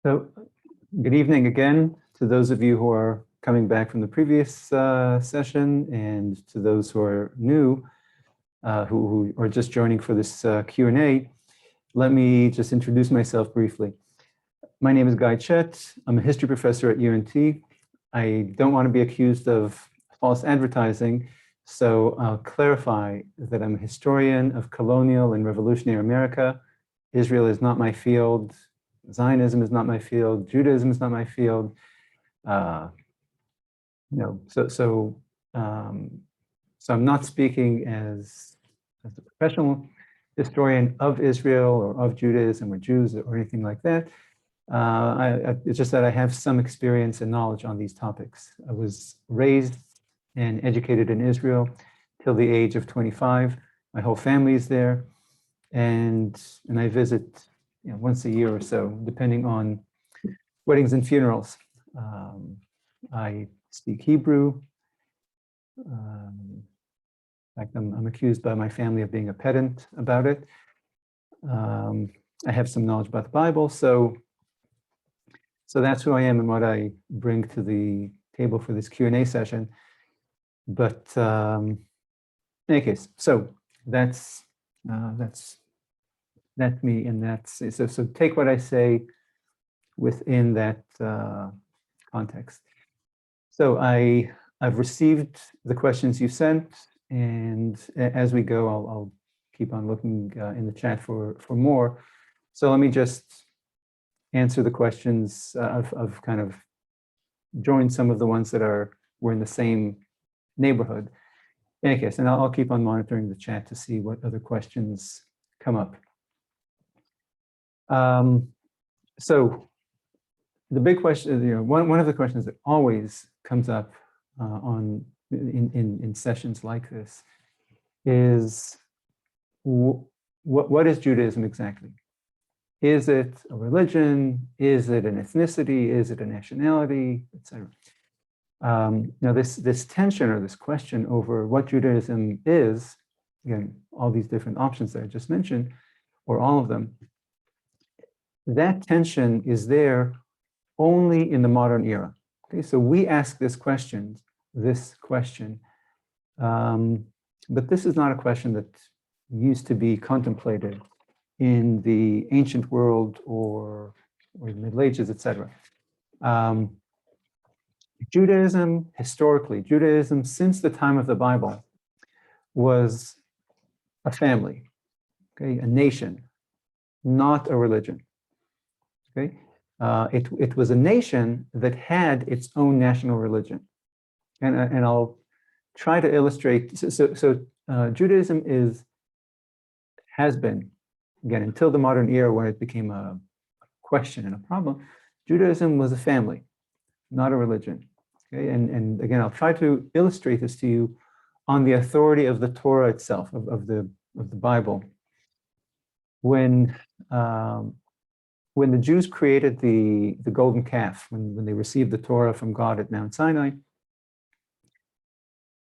So, good evening again to those of you who are coming back from the previous session, and to those who are new, who are just joining for this Q&A. Let me just introduce myself briefly. My name is Chet. I'm a history professor at UNT. I don't want to be accused of false advertising, so I'll clarify that I'm a historian of colonial and revolutionary America. Israel is not my field. Zionism is not my field. Judaism is not my field. So I'm not speaking as a professional historian of Israel or of Judaism or Jews or anything like that. It's just that I have some experience and knowledge on these topics. I was raised and educated in Israel till the age of 25. My whole family is there, and I visit once a year or so, depending on weddings and funerals. I speak Hebrew. In fact, I'm accused by my family of being a pedant about it. I have some knowledge about the Bible, so that's who I am and what I bring to the table for this Q&A session. But in any case, so that's me, and that's so take what I say within that context. So I've received the questions you sent, and as we go, I'll keep on looking in the chat for more. So let me just answer the questions. I've kind of joined some of the ones that were in the same neighborhood. In any case, and I'll keep on monitoring the chat to see what other questions come up. So the big question, one of the questions that always comes up in sessions like this is, what is Judaism exactly? Is it a religion? Is it an ethnicity? Is it a nationality, etc.? Now, this tension or this question over what Judaism is, again, all these different options that I just mentioned, or all of them, that tension is there only in the modern era. Okay, so we ask this question, but this is not a question that used to be contemplated in the ancient world or the Middle Ages, etc. Judaism, historically, Judaism since the time of the Bible was a family, okay, a nation, not a religion. Okay, it was a nation that had its own national religion, and I'll try to illustrate. So Judaism has been, again, until the modern era when it became a question and a problem. Judaism was a family, not a religion. Okay, and again, I'll try to illustrate this to you on the authority of the Torah itself, of the Bible. When the Jews created the golden calf, when they received the Torah from God at Mount Sinai,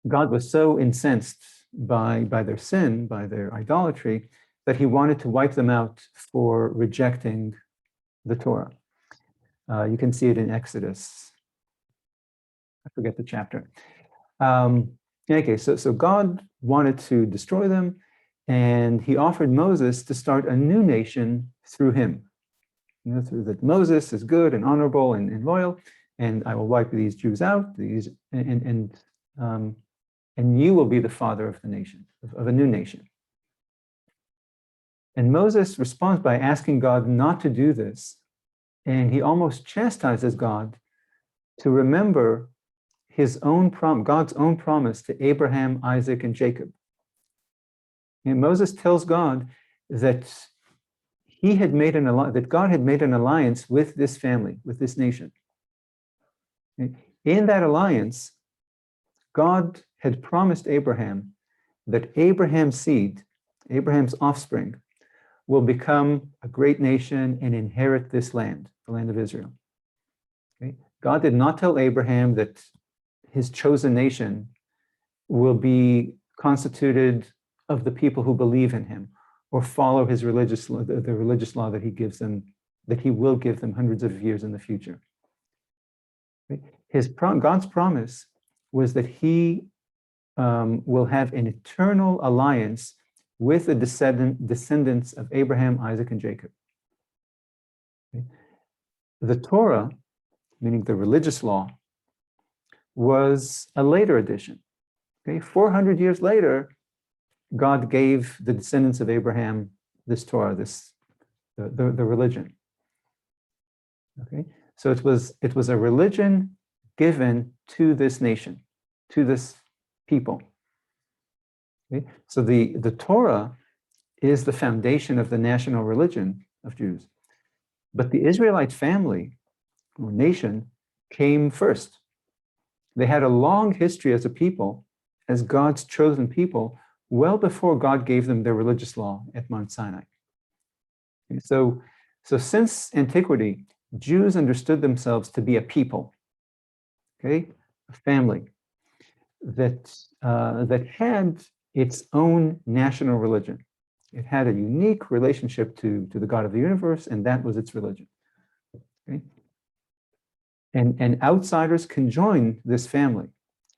God was so incensed by their sin, by their idolatry, that he wanted to wipe them out for rejecting the Torah. You can see it in Exodus. I forget the chapter. In any case, so God wanted to destroy them, and he offered Moses to start a new nation through him. Through that Moses is good and honorable and loyal, and I will wipe these Jews out. And you will be the father of the nation, of a new nation. And Moses responds by asking God not to do this, and he almost chastises God to remember God's own promise to Abraham, Isaac, and Jacob. And Moses tells God that that God had made an alliance with this family, with this nation. In that alliance, God had promised Abraham that Abraham's seed, Abraham's offspring, will become a great nation and inherit this land, the land of Israel. Okay? God did not tell Abraham that his chosen nation will be constituted of the people who believe in him or follow his the religious law that he gives them that he will give them hundreds of years in the future. God's promise was that he will have an eternal alliance with the descendants of Abraham, Isaac, and Jacob. The Torah, meaning the religious law, was a later addition. 400 years later, God gave the descendants of Abraham this Torah, the religion. So it was a religion given to this nation, to this people. So the Torah is the foundation of the national religion of Jews. But the Israelite family or nation came first. They had a long history as a people, as God's chosen people, well before God gave them their religious law at Mount Sinai. So since antiquity, Jews understood themselves to be a people, a family that had its own national religion. It had a unique relationship to the God of the universe, and that was its religion. And outsiders can join this family,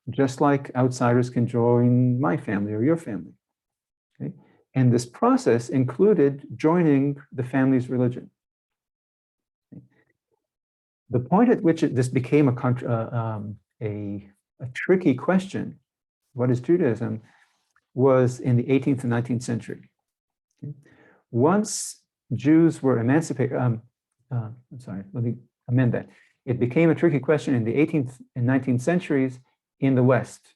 just like outsiders can join my family or your family. And this process included joining the family's religion. The point at which this became a tricky question, what is Judaism, was in the 18th and 19th century. Once Jews were emancipated, I'm sorry, let me amend that. It became a tricky question in the 18th and 19th centuries in the West.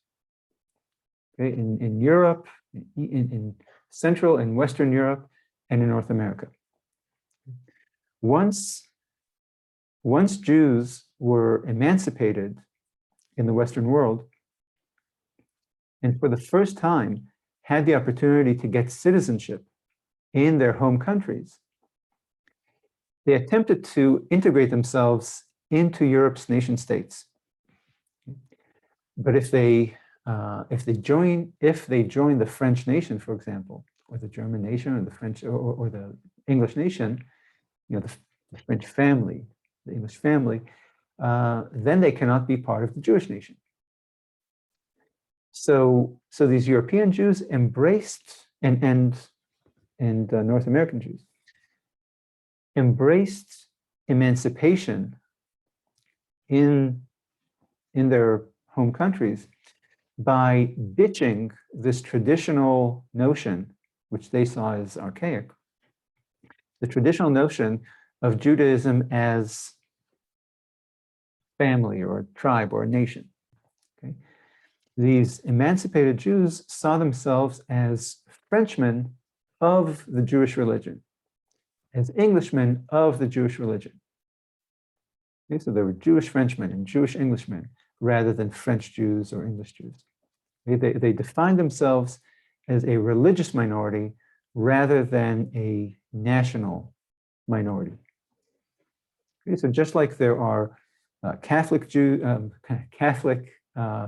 In Europe, in Central and Western Europe, and in North America. Once Jews were emancipated in the Western world, and for the first time had the opportunity to get citizenship in their home countries, they attempted to integrate themselves into Europe's nation states. But if they join the French nation, for example, or the German nation, or the French or the English nation, the French family, the English family, then they cannot be part of the Jewish nation. So these European Jews embraced, and North American Jews embraced emancipation in their home countries by ditching this traditional notion, which they saw as archaic, the traditional notion of Judaism as family or a tribe or a nation. These emancipated Jews saw themselves as Frenchmen of the Jewish religion, as Englishmen of the Jewish religion. So there were Jewish Frenchmen and Jewish Englishmen rather than French Jews or English Jews. They defined themselves as a religious minority rather than a national minority. So just like there are Catholic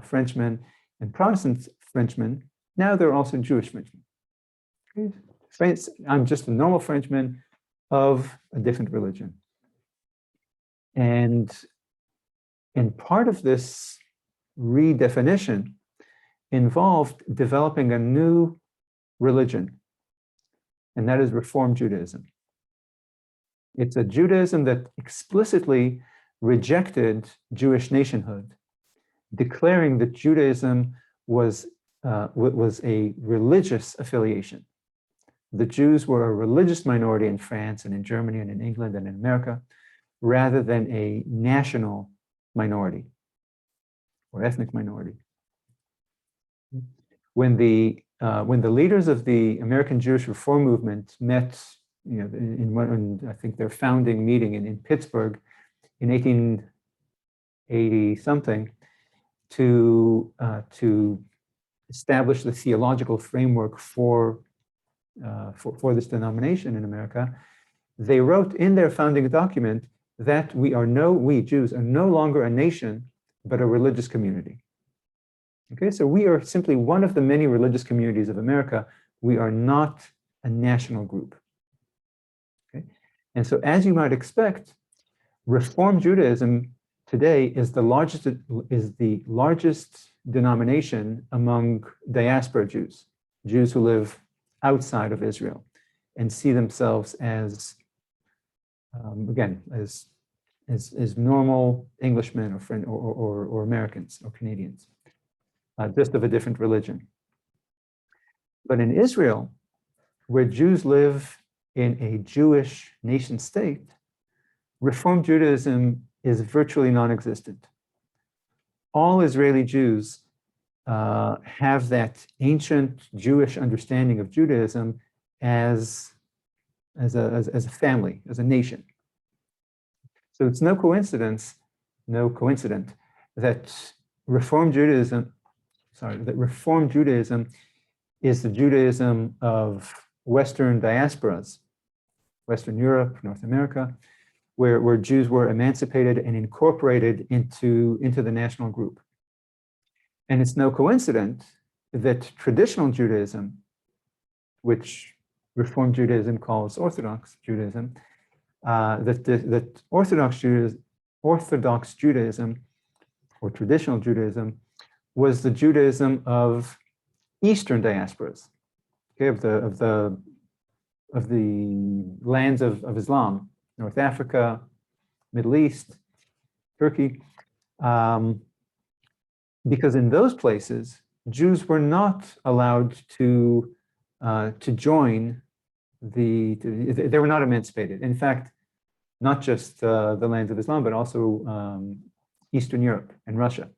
Frenchmen and Protestant Frenchmen, now there are also Jewish Frenchmen. I'm just a normal Frenchman of a different religion. And part of this redefinition involved developing a new religion, and that is Reform Judaism. It's a Judaism that explicitly rejected Jewish nationhood, declaring that Judaism was a religious affiliation. The Jews were a religious minority in France and in Germany and in England and in America, rather than a national minority or ethnic minority. When the leaders of the American Jewish Reform movement met, in I think their founding meeting in Pittsburgh in 1880 something, to establish the theological framework for this denomination in America, they wrote in their founding document that we Jews are no longer a nation, but a religious community. So we are simply one of the many religious communities of America. We are not a national group. And so, as you might expect, Reform Judaism today is the largest denomination among diaspora Jews, Jews who live outside of Israel and see themselves as, again, as normal Englishmen or friend or Americans or Canadians, just of a different religion. But in Israel, where Jews live in a Jewish nation state, Reform Judaism is virtually non-existent. All Israeli Jews have that ancient Jewish understanding of Judaism as a family, as a nation. So it's no coincidence that Reform Judaism is the Judaism of Western diasporas, Western Europe, North America, where Jews were emancipated and incorporated into the national group. And it's no coincidence that traditional Judaism, which Reform Judaism calls Orthodox Judaism, that Orthodox Judaism or traditional Judaism was the Judaism of Eastern diasporas, okay, of the lands of Islam, North Africa, Middle East, Turkey, because in those places, Jews were not allowed to join they were not emancipated. In fact, not just the lands of Islam, but also Eastern Europe and Russia.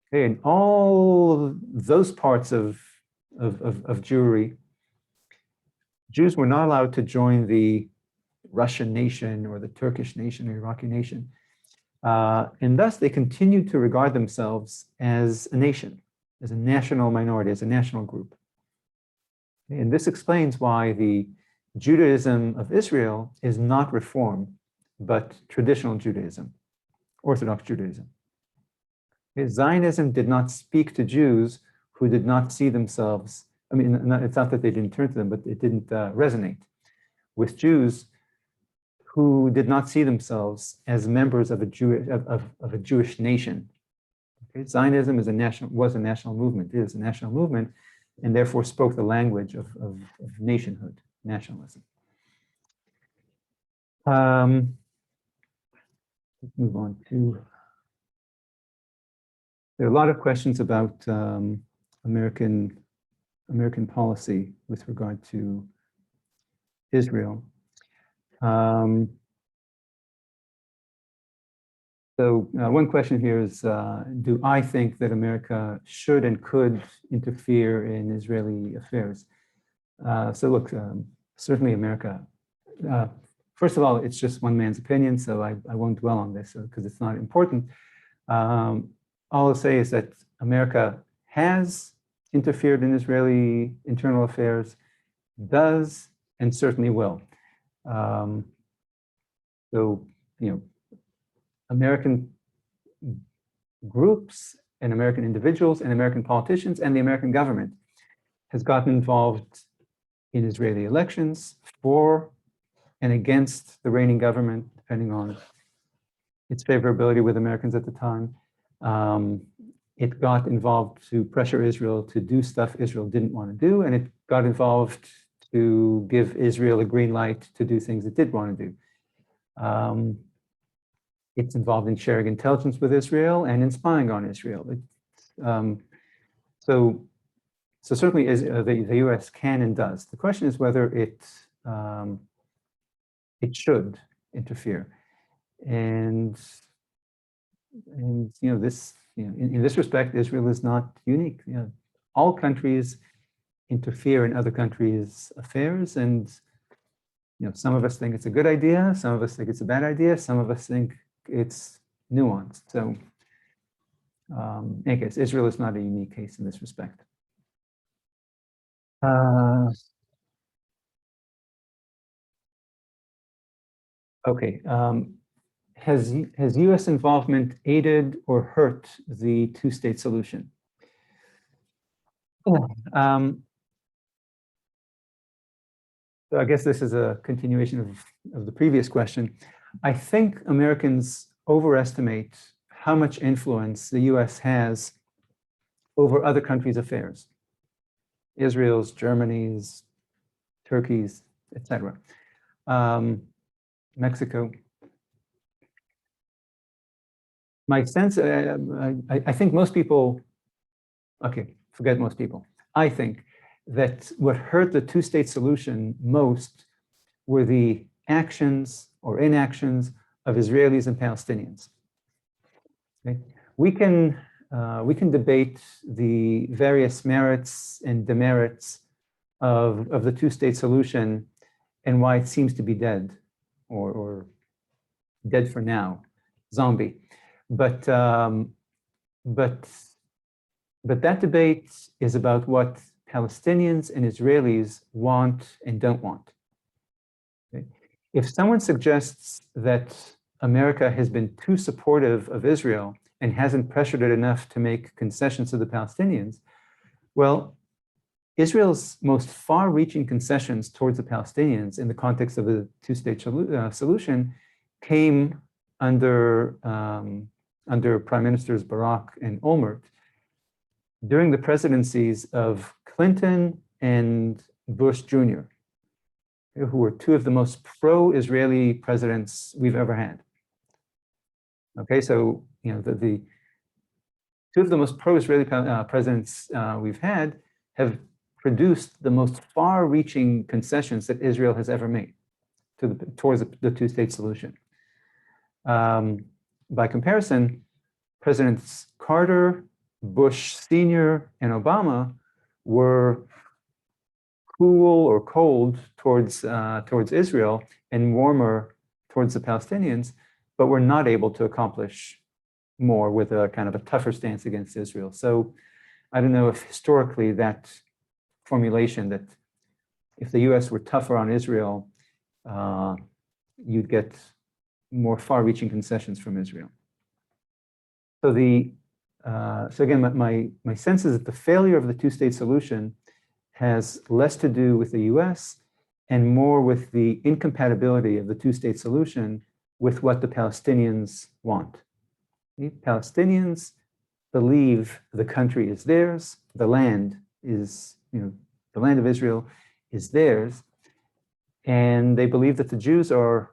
Okay, and all those parts of Jewry, Jews were not allowed to join the Russian nation or the Turkish nation or Iraqi nation. And thus they continued to regard themselves as a nation, as a national minority, as a national group. And this explains why the Judaism of Israel is not Reform, but traditional Judaism, Orthodox Judaism. Zionism did not speak to Jews who did not see themselves, I mean, it's not that they didn't turn to them, but it didn't resonate with Jews who did not see themselves as members of a Jewish nation. Okay? Zionism was a national movement, is a national movement, and therefore spoke the language of nationhood, nationalism. Let's move on to, there are a lot of questions about American policy with regard to Israel. So one question here is, do I think that America should and could interfere in Israeli affairs? So look, certainly America, first of all, it's just one man's opinion, so I won't dwell on this because it's not important. All I'll say is that America has interfered in Israeli internal affairs, does, and certainly will. So, you know, American groups and American individuals and American politicians and the American government has gotten involved in Israeli elections for and against the reigning government, depending on its favorability with Americans at the time. It got involved to pressure Israel to do stuff Israel didn't want to do, and it got involved to give Israel a green light to do things it did want to do. It's involved in sharing intelligence with Israel and in spying on Israel. So certainly the U.S. can and does. The question is whether it should interfere. And you know, this, you know, in this respect, Israel is not unique. You know, all countries interfere in other countries' affairs, and you know, some of us think it's a good idea, some of us think it's a bad idea, some of us think it's nuanced. So, in any case, Israel is not a unique case in this respect. Okay. Has U.S. involvement aided or hurt the two-state solution? So I guess this is a continuation of the previous question. I think Americans overestimate how much influence the US has over other countries' affairs, Israel's, Germany's, Turkey's, etc. Mexico. My sense, I think most people, okay, forget most people. I think that what hurt the two-state solution most were the actions or inactions of Israelis and Palestinians. Okay? We can debate the various merits and demerits of the two-state solution and why it seems to be dead or dead for now, zombie. But that debate is about what Palestinians and Israelis want and don't want. Okay? If someone suggests that America has been too supportive of Israel and hasn't pressured it enough to make concessions to the Palestinians, well, Israel's most far-reaching concessions towards the Palestinians in the context of the two-state solution came under Prime Ministers Barak and Olmert during the presidencies of Clinton and Bush Jr., who were two of the most pro-Israeli presidents we've ever had. Okay, so the two of the most pro-Israeli presidents we've had have produced the most far-reaching concessions that Israel has ever made towards the two-state solution. By comparison, Presidents Carter, Bush Sr., and Obama were cool or cold towards Israel and warmer towards the Palestinians, but were not able to accomplish more with a kind of a tougher stance against Israel. So I don't know if historically that formulation that if the US were tougher on Israel, you'd get more far-reaching concessions from Israel. So again, my sense is that the failure of the two-state solution has less to do with the US and more with the incompatibility of the two-state solution with what the Palestinians want. The Palestinians believe the country is theirs, the land is, the land of Israel is theirs, and they believe that the Jews are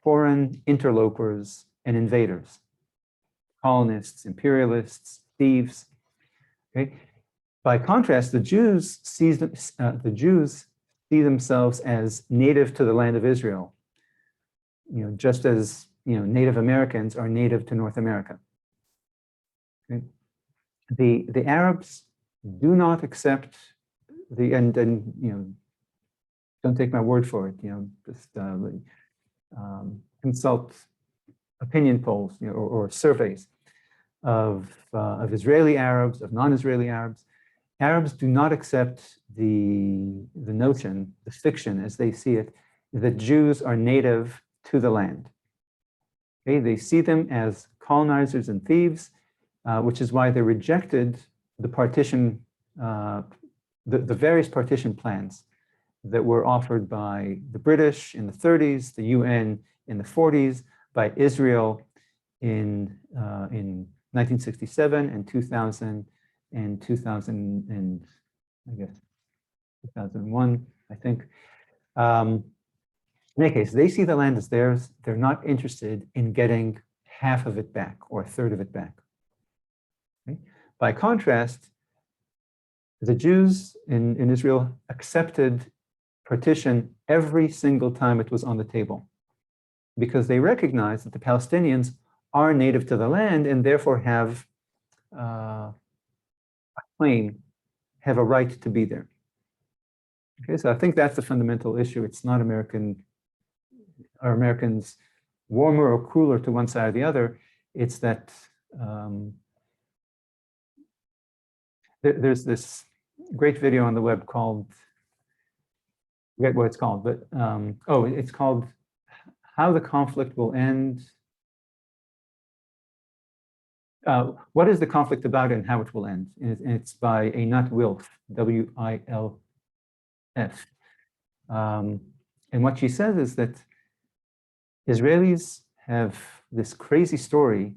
foreign interlopers and invaders, colonists, imperialists, thieves. Okay? By contrast, the Jews see themselves as native to the land of Israel, just as Native Americans are native to North America. Okay? The Arabs do not accept and don't take my word for it. Just consult opinion polls or surveys of Israeli Arabs, of non-Israeli Arabs. Arabs do not accept the notion, the fiction as they see it, that Jews are native to the land. Okay? They see them as colonizers and thieves, which is why they rejected the partition, the various partition plans that were offered by the British in the 30s, the UN in the 40s, by Israel in 1967 and 2000 and 2000 and I guess 2001, I think. In any case, they see the land as theirs. They're not interested in getting half of it back or a third of it back. Okay? By contrast, the Jews in Israel accepted partition every single time it was on the table because they recognize that the Palestinians are native to the land and therefore have a claim, have a right to be there. Okay, so I think that's the fundamental issue. It's not are Americans warmer or cooler to one side or the other. It's that there's this great video on the web called, I forget what it's called, but it's called How the Conflict Will End. What is the conflict about and how it will end? And it's by Einat Wilf, W-I-L-F. And what she says is that Israelis have this crazy story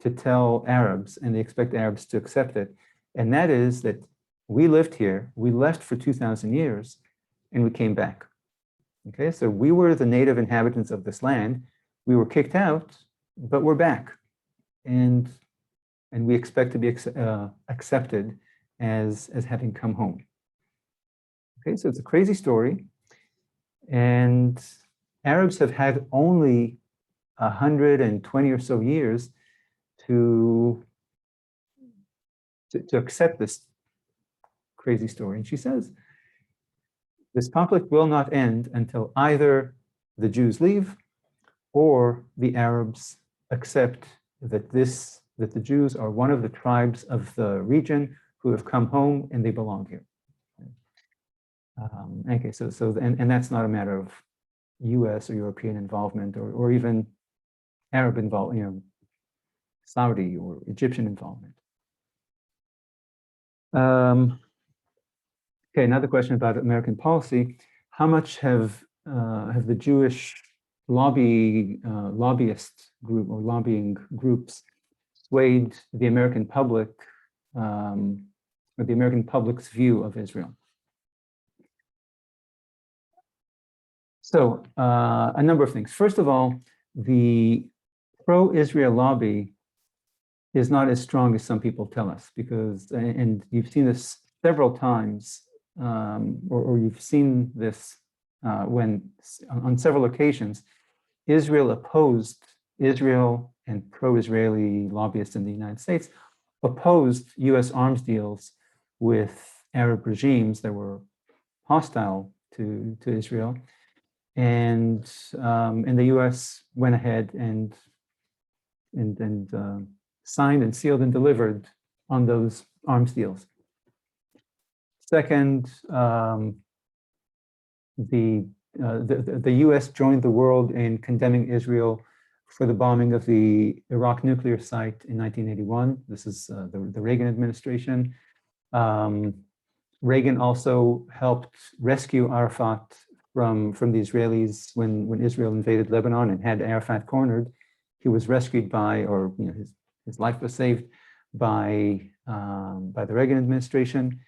to tell Arabs, and they expect Arabs to accept it. And that is that we lived here, we left for 2,000 years, and we came back. Okay, so we were the native inhabitants of this land. We were kicked out, but we're back. And we expect to be accepted as having come home. Okay, so it's a crazy story. And Arabs have had only 120 or so years to accept this crazy story. And she says, this conflict will not end until either the Jews leave or the Arabs accept that the Jews are one of the tribes of the region who have come home and they belong here. Okay, and that's not a matter of US or European involvement or even Arab involvement, Saudi or Egyptian involvement. Okay, another question about American policy. How much have the Jewish lobbyist group or lobbying groups swayed the American public or the American public's view of Israel? So a number of things. First of all, the pro-Israel lobby is not as strong as some people tell us because, and you've seen this several times, or you've seen this when on several occasions, Israel and pro-Israeli lobbyists in the United States opposed US arms deals with Arab regimes that were hostile to Israel. And the US went ahead and signed and sealed and delivered on those arms deals. Second, the US joined the world in condemning Israel for the bombing of the Iraq nuclear site in 1981. This is the Reagan administration. Reagan also helped rescue Arafat from the Israelis when Israel invaded Lebanon and had Arafat cornered. He was rescued by, or his life was saved by the Reagan administration.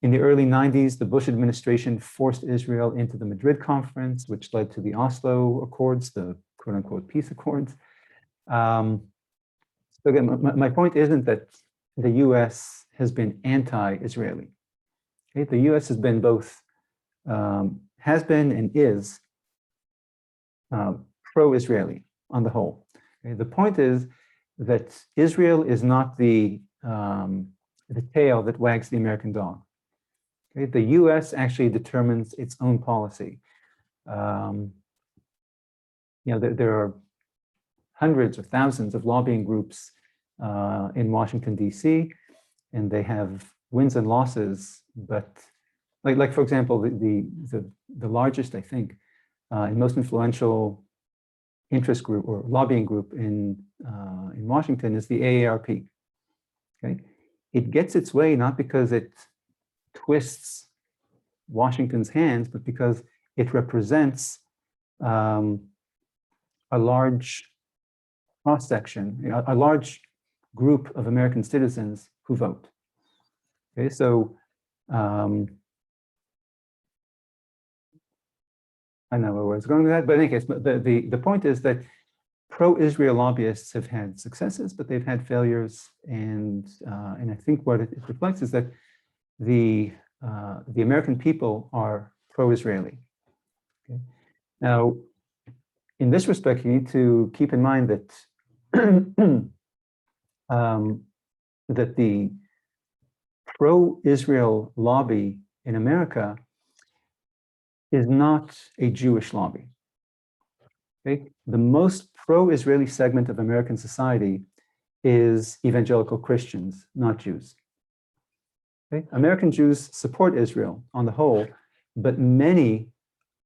In the early 90s, the Bush administration forced Israel into the Madrid conference, which led to the Oslo Accords, the quote unquote peace accords. So again, my point isn't that the US has been anti-Israeli. Okay? The US has been both, has been and is pro-Israeli on the whole. Okay? The point is that Israel is not the tail that wags the American dog. Okay? The US actually determines its own policy. There are hundreds or thousands of lobbying groups in Washington, D.C., and they have wins and losses, but like for example, the largest, I think, and most influential interest group or lobbying group in Washington is the AARP. Okay, it gets its way not because it twists Washington's hands, but because it represents a large cross-section, a large group of American citizens who vote. Okay, so I know where I was going with that, but in any case, the point is that pro-Israel lobbyists have had successes, but they've had failures, and I think what it reflects is that the American people are pro-Israeli. Okay? Now, in this respect, you need to keep in mind that that the pro-Israel lobby in America is not a Jewish lobby. Okay? The most pro-Israeli segment of American society is evangelical Christians, not Jews. Okay? American Jews support Israel on the whole, but many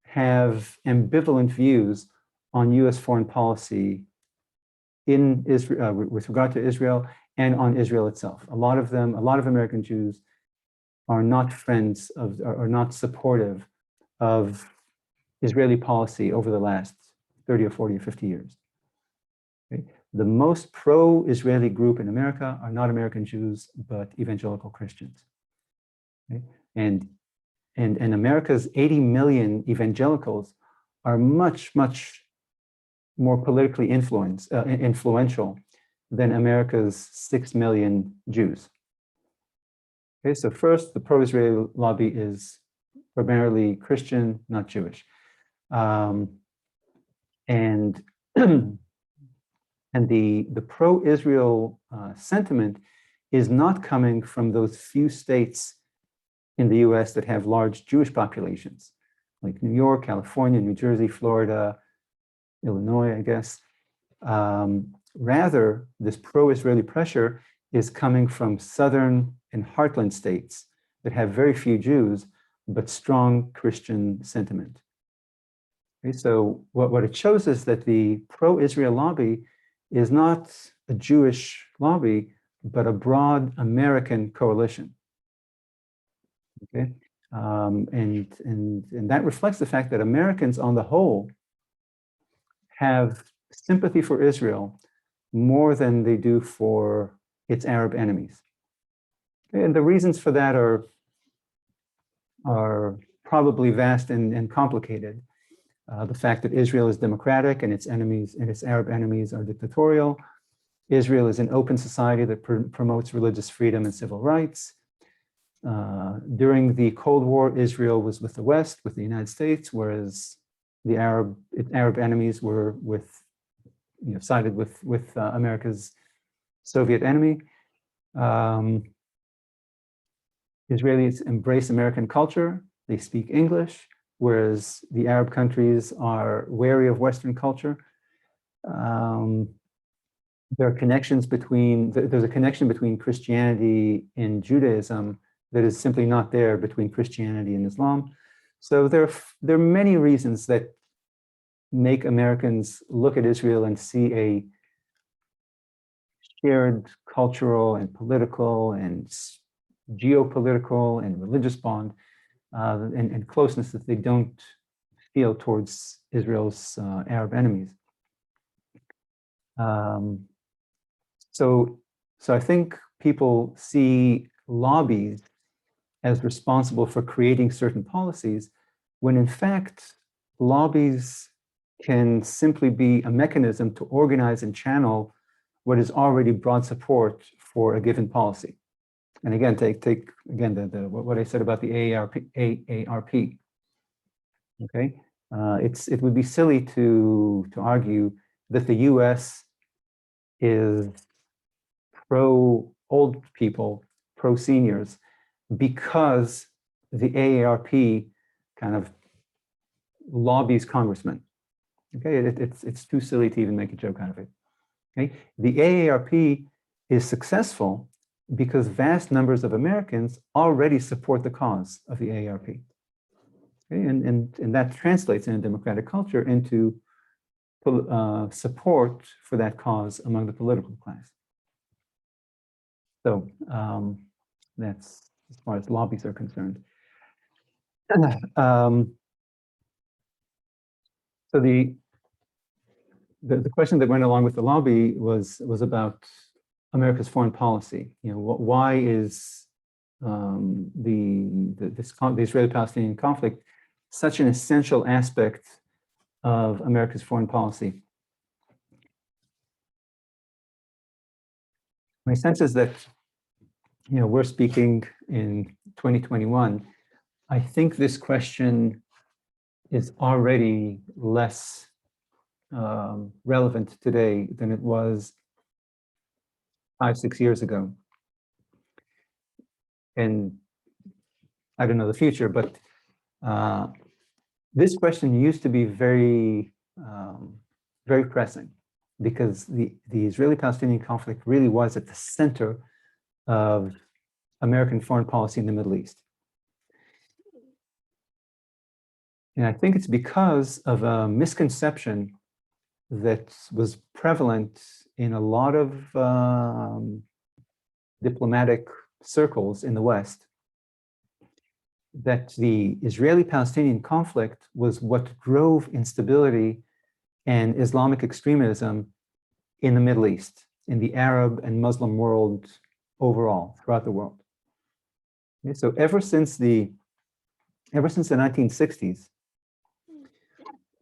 have ambivalent views on US foreign policy in Israel, with regard to Israel and on Israel itself. A lot of American Jews are not friends of, are not supportive of Israeli policy over the last 30 or 40 or 50 years. Okay? The most pro-Israeli group in America are not American Jews, but evangelical Christians. Okay? And America's 80 million evangelicals are much, much more politically influential than America's 6 million Jews. Okay, so first, the pro-Israeli lobby is primarily Christian, not Jewish. And and the pro-Israel sentiment is not coming from those few states in the US that have large Jewish populations, like New York, California, New Jersey, Florida, Illinois, I guess. Rather, this pro-Israeli pressure is coming from southern and heartland states that have very few Jews, but strong Christian sentiment. Okay, so what it shows is that the pro-Israel lobby is not a Jewish lobby, but a broad American coalition. Okay, and that reflects the fact that Americans on the whole have sympathy for Israel more than they do for its Arab enemies. And the reasons for that are probably vast and complicated. The fact that Israel is democratic and its enemies and its Arab enemies are dictatorial. Israel is an open society that promotes religious freedom and civil rights. During the Cold War, Israel was with the West, with the United States, whereas the Arab enemies were sided with America's Soviet enemy. Israelis embrace American culture. They speak English, whereas the Arab countries are wary of Western culture. There are connections there's a connection between Christianity and Judaism that is simply not there between Christianity and Islam. So there are many reasons that make Americans look at Israel and see a shared cultural and political and geopolitical and religious bond and closeness that they don't feel towards Israel's Arab enemies. So I think people see lobbies as responsible for creating certain policies, when in fact, lobbies can simply be a mechanism to organize and channel what is already broad support for a given policy. And again, take again what I said about the AARP. Okay, it would be silly to argue that the U.S. is pro old people, pro seniors, because the AARP kind of lobbies congressmen. Okay, it's too silly to even make a joke out of it. Okay, the AARP is successful because vast numbers of Americans already support the cause of the AARP. Okay, and that translates in a democratic culture into support for that cause among the political class. So that's as far as lobbies are concerned. So the question that went along with the lobby was about America's foreign policy. You know, why is the Israeli-Palestinian conflict such an essential aspect of America's foreign policy? My sense is that, you know, we're speaking in 2021. I think this question is already less relevant today than it was 5-6 years ago. And I don't know the future, but this question used to be very, very pressing, because the Israeli-Palestinian conflict really was at the center of American foreign policy in the Middle East. And I think it's because of a misconception that was prevalent in a lot of diplomatic circles in the West, that the Israeli-Palestinian conflict was what drove instability and Islamic extremism in the Middle East, in the Arab and Muslim world overall, throughout the world. Okay, so ever since the 1960s,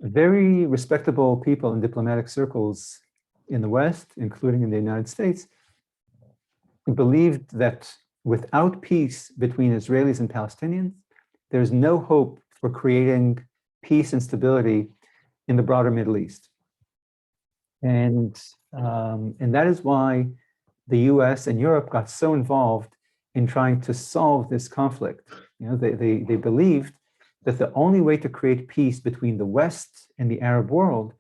very respectable people in diplomatic circles in the West, including in the United States, believed that without peace between Israelis and Palestinians, there's no hope for creating peace and stability in the broader Middle East. And that is why the US and Europe got so involved in trying to solve this conflict. You know, they believed that the only way to create peace between the West and the Arab world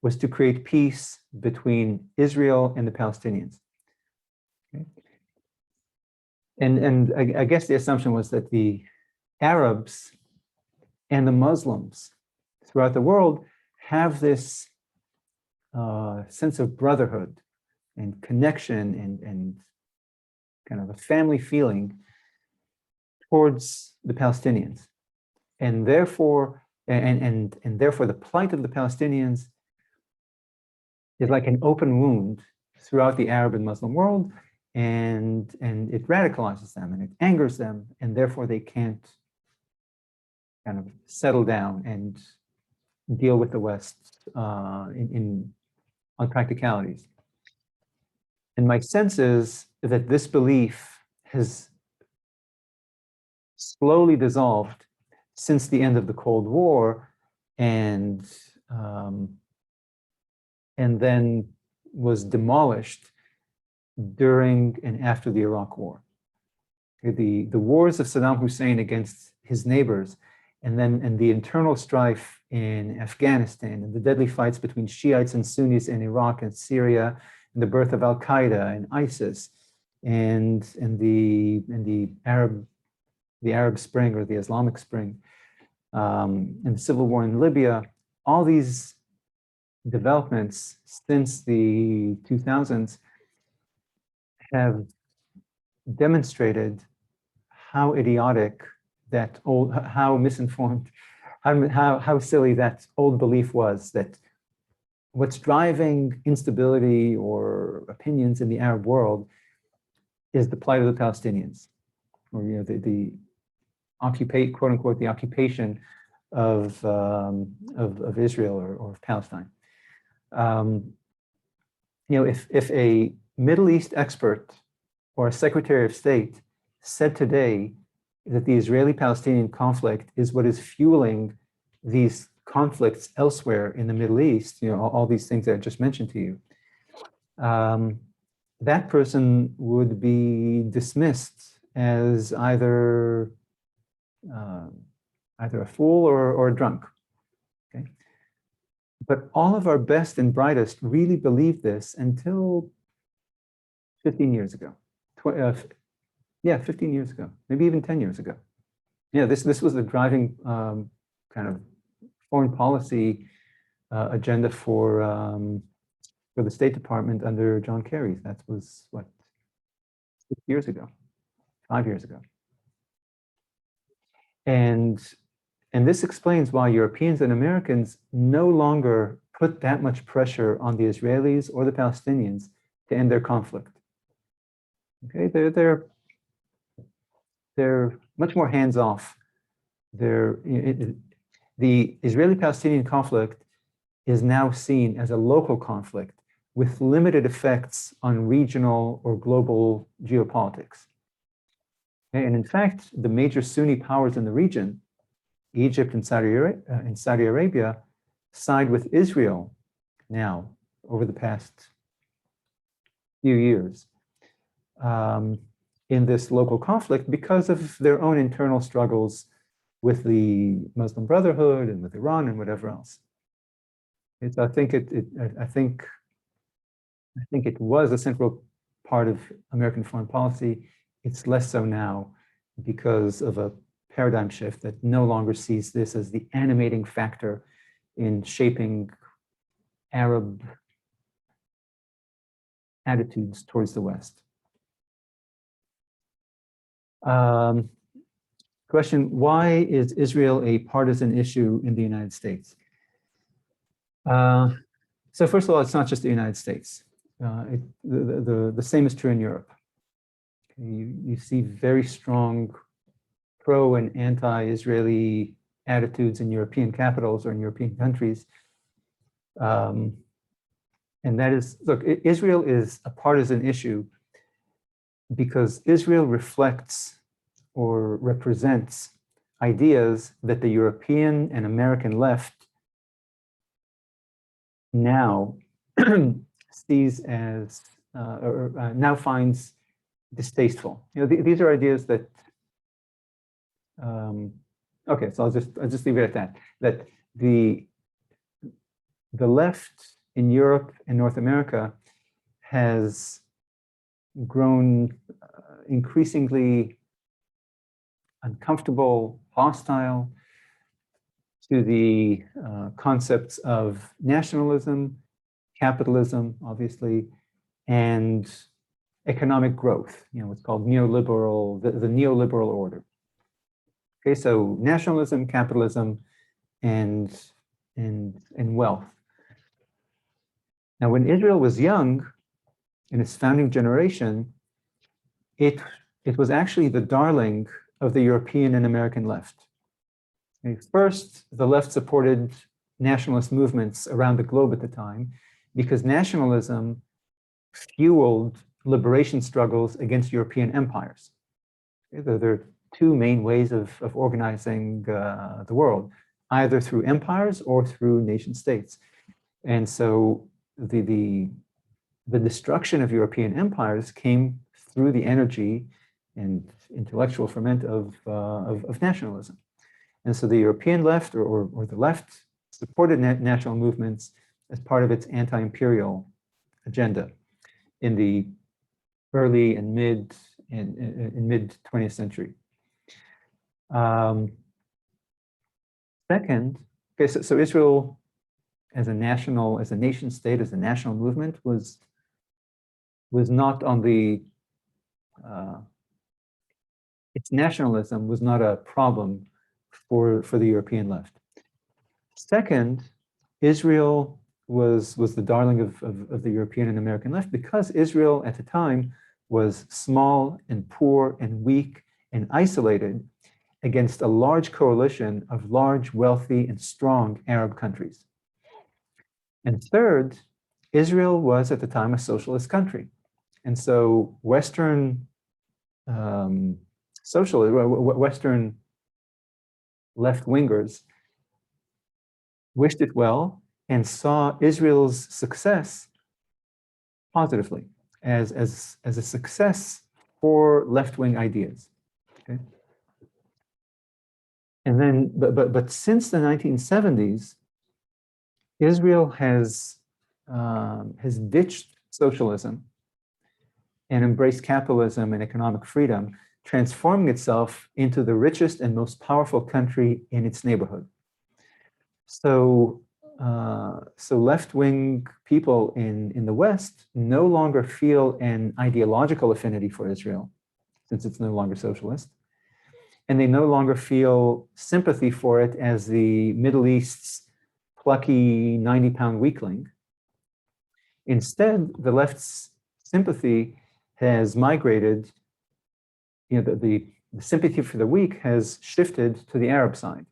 was to create peace between Israel and the Palestinians. Okay? And I guess the assumption was that the Arabs and the Muslims throughout the world have this sense of brotherhood and connection and kind of a family feeling towards the Palestinians. And therefore, therefore the plight of the Palestinians is like an open wound throughout the Arab and Muslim world, and it radicalizes them and it angers them, and therefore they can't kind of settle down and deal with the West on practicalities. And my sense is that this belief has slowly dissolved since the end of the Cold War, and then was demolished during and after the Iraq War. The wars of Saddam Hussein against his neighbors, and the internal strife in Afghanistan, and the deadly fights between Shiites and Sunnis in Iraq and Syria, and the birth of Al-Qaeda and ISIS, and the Arab Spring or the Islamic Spring, and the civil war in Libya. All these developments since the 2000s have demonstrated how idiotic that old, how misinformed, how silly that old belief was, that what's driving instability or opinions in the Arab world is the plight of the Palestinians, or the occupation, quote unquote, the occupation of Israel or of Palestine. If a Middle East expert or a Secretary of State said today that the Israeli-Palestinian conflict is what is fueling these conflicts elsewhere in the Middle East, all these things that I just mentioned to you, that person would be dismissed as either a fool or a drunk. Okay? But all of our best and brightest really believed this until 15 years ago. 15 years ago, maybe even 10 years ago. Yeah, this was the driving kind of foreign policy agenda for the State Department under John Kerry. That was what, 6 years ago, 5 years ago. And this explains why Europeans and Americans no longer put that much pressure on the Israelis or the Palestinians to end their conflict. Okay, they're much more hands-off. The Israeli-Palestinian conflict is now seen as a local conflict with limited effects on regional or global geopolitics. Okay, and in fact, the major Sunni powers in the region, Egypt and Saudi Arabia, side with Israel now over the past few years in this local conflict because of their own internal struggles with the Muslim Brotherhood and with Iran and whatever else. I think it was a central part of American foreign policy. It's less so now because of a paradigm shift that no longer sees this as the animating factor in shaping Arab attitudes towards the West. question, why is Israel a partisan issue in the United States? So first of all, it's not just the United States. The same is true in Europe. You see very strong pro and anti-Israeli attitudes in European capitals or in European countries. And that is, look, Israel is a partisan issue because Israel reflects or represents ideas that the European and American left now sees as, now finds distasteful. You know, these are ideas that, okay, so I'll just leave it at that. That the left in Europe and North America has grown increasingly uncomfortable, hostile to the concepts of nationalism, capitalism, obviously, and economic growth, you know, what's called neoliberal, the neoliberal order. Okay, so nationalism, capitalism, and wealth. Now, when Israel was young, in its founding generation, it was actually the darling of the European and American left. Okay, first, the left supported nationalist movements around the globe at the time because nationalism fueled liberation struggles against European empires. Okay, there are two main ways of organizing the world, either through empires or through nation states. And so the destruction of European empires came through the energy and intellectual ferment of nationalism. And so the European left or the left supported national movements as part of its anti-imperial agenda in the early and mid 20th century. Second, okay, so Israel as a nation state, as a national movement was not on the, its nationalism was not a problem for the European left. Second, Israel was the darling of the European and American left because Israel at the time was small and poor and weak and isolated against a large coalition of large, wealthy, and strong Arab countries. And third, Israel was at the time a socialist country. And so Western Western left-wingers wished it well and saw Israel's success positively as a success for left-wing ideas. Okay? And then, but since the 1970s, Israel has ditched socialism and embraced capitalism and economic freedom, transforming itself into the richest and most powerful country in its neighborhood. So left-wing people in the West no longer feel an ideological affinity for Israel, since it's no longer socialist. And they no longer feel sympathy for it as the Middle East's plucky 90-pound weakling. Instead, the left's sympathy has migrated, you know, the sympathy for the weak has shifted to the Arab side.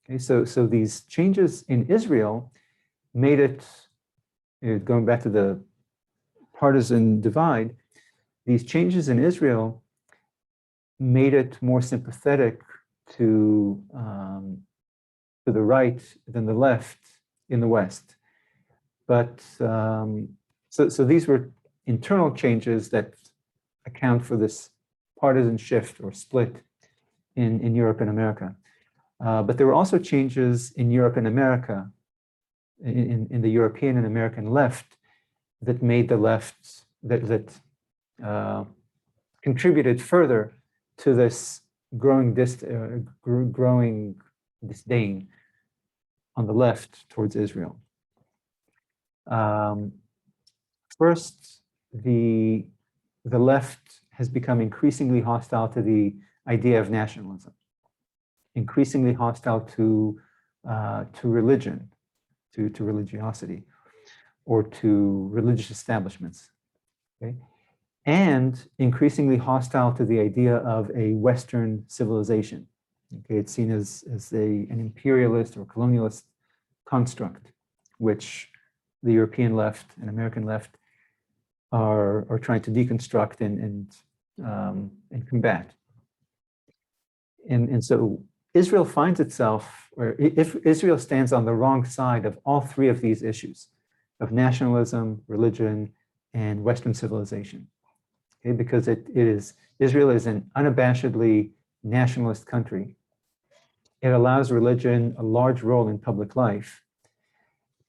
Okay, so these changes in Israel made it, going back to the partisan divide, these changes in Israel made it more sympathetic to the right than the left in the West. But so these were internal changes that account for this partisan shift or split in Europe and America. But there were also changes in Europe and America, in the European and American left, that made the left, that contributed further to this growing disdain on the left towards Israel. First, the left has become increasingly hostile to the idea of nationalism, increasingly hostile to religion, to religiosity, or to religious establishments, okay? And increasingly hostile to the idea of a Western civilization. Okay, it's seen as an imperialist or colonialist construct, which the European left and American left are trying to deconstruct and combat. And so Israel finds itself, or if Israel stands on the wrong side of all three of these issues, of nationalism, religion, and Western civilization, okay, because Israel is an unabashedly nationalist country. It allows religion a large role in public life,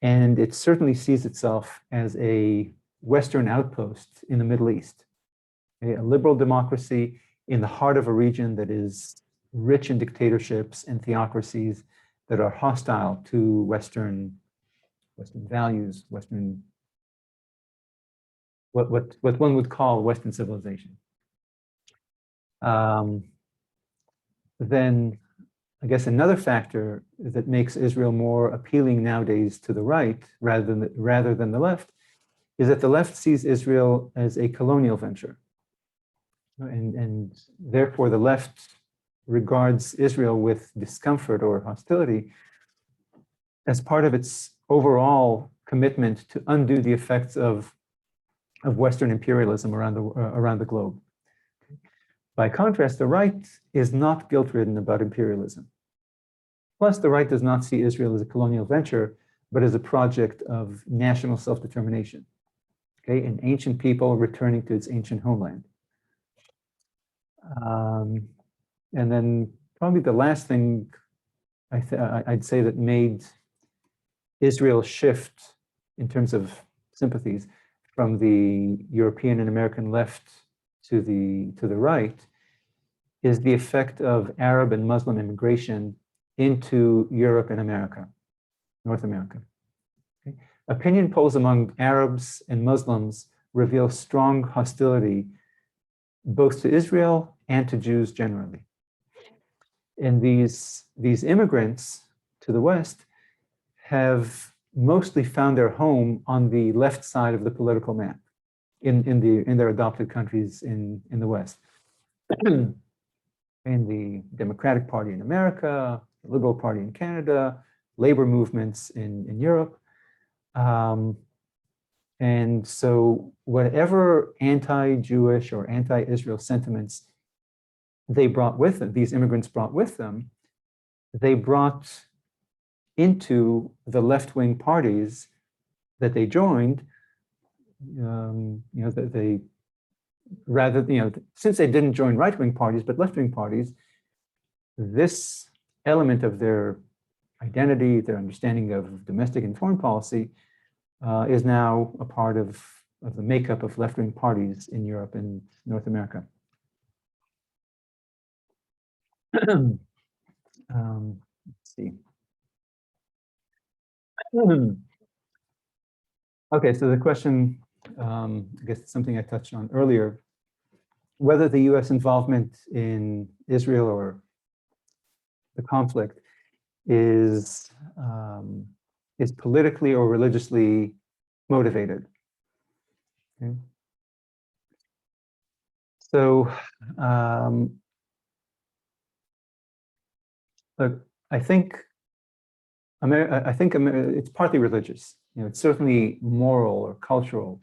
and it certainly sees itself as a Western outpost in the Middle East, okay, a liberal democracy in the heart of a region that is rich in dictatorships and theocracies that are hostile to Western values, what one would call Western civilization. Then I guess another factor that makes Israel more appealing nowadays to the right rather than the left is that the left sees Israel as a colonial venture. And therefore the left regards Israel with discomfort or hostility as part of its overall commitment to undo the effects of Western imperialism around the globe. By contrast, the right is not guilt-ridden about imperialism. Plus, the right does not see Israel as a colonial venture, but as a project of national self-determination, okay, an ancient people returning to its ancient homeland. And then probably the last thing I'd say that made Israel shift in terms of sympathies from the European and American left to the right is the effect of Arab and Muslim immigration into Europe and America, North America. Okay? Opinion polls among Arabs and Muslims reveal strong hostility both to Israel and to Jews generally. And these immigrants to the West have mostly found their home on the left side of the political map in their adopted countries in the West. In the Democratic Party in America, the Liberal Party in Canada, labor movements in Europe. And so whatever anti-Jewish or anti-Israel sentiments they brought with them, these immigrants brought with them, they brought into the left-wing parties that they joined, that they rather, since they didn't join right-wing parties, but left-wing parties, this element of their identity, their understanding of domestic and foreign policy is now a part of the makeup of left-wing parties in Europe and North America. Let's see. Okay, so the question, I guess it's something I touched on earlier, whether the US involvement in Israel or the conflict is politically or religiously motivated. Okay. So, look, I think it's partly religious. It's certainly moral or cultural.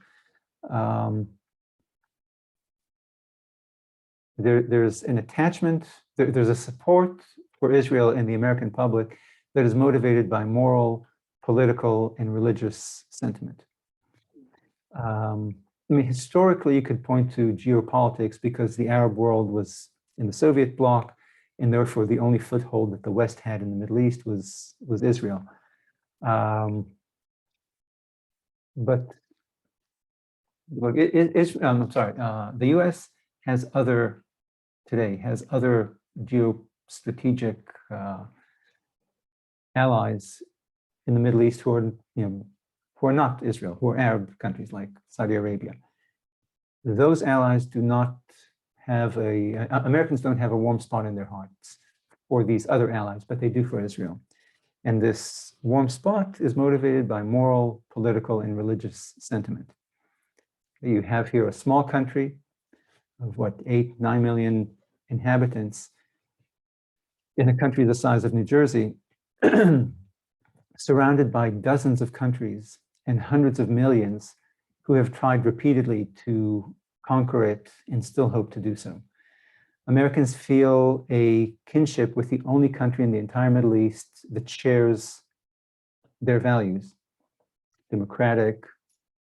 There's an attachment. There's a support for Israel in the American public that is motivated by moral, political, and religious sentiment. Historically, you could point to geopolitics because the Arab world was in the Soviet bloc, and therefore the only foothold that the West had in the Middle East was Israel. But look, I'm sorry, the US has other geostrategic allies in the Middle East who are not Israel, who are Arab countries like Saudi Arabia. Those allies do not have Americans don't have a warm spot in their hearts for these other allies, but they do for Israel. And this warm spot is motivated by moral, political, and religious sentiment. You have here a small country of what, 8, 9 million inhabitants in a country the size of New Jersey, surrounded by dozens of countries and hundreds of millions who have tried repeatedly to conquer it and still hope to do so. Americans feel a kinship with the only country in the entire Middle East that shares their values: democratic,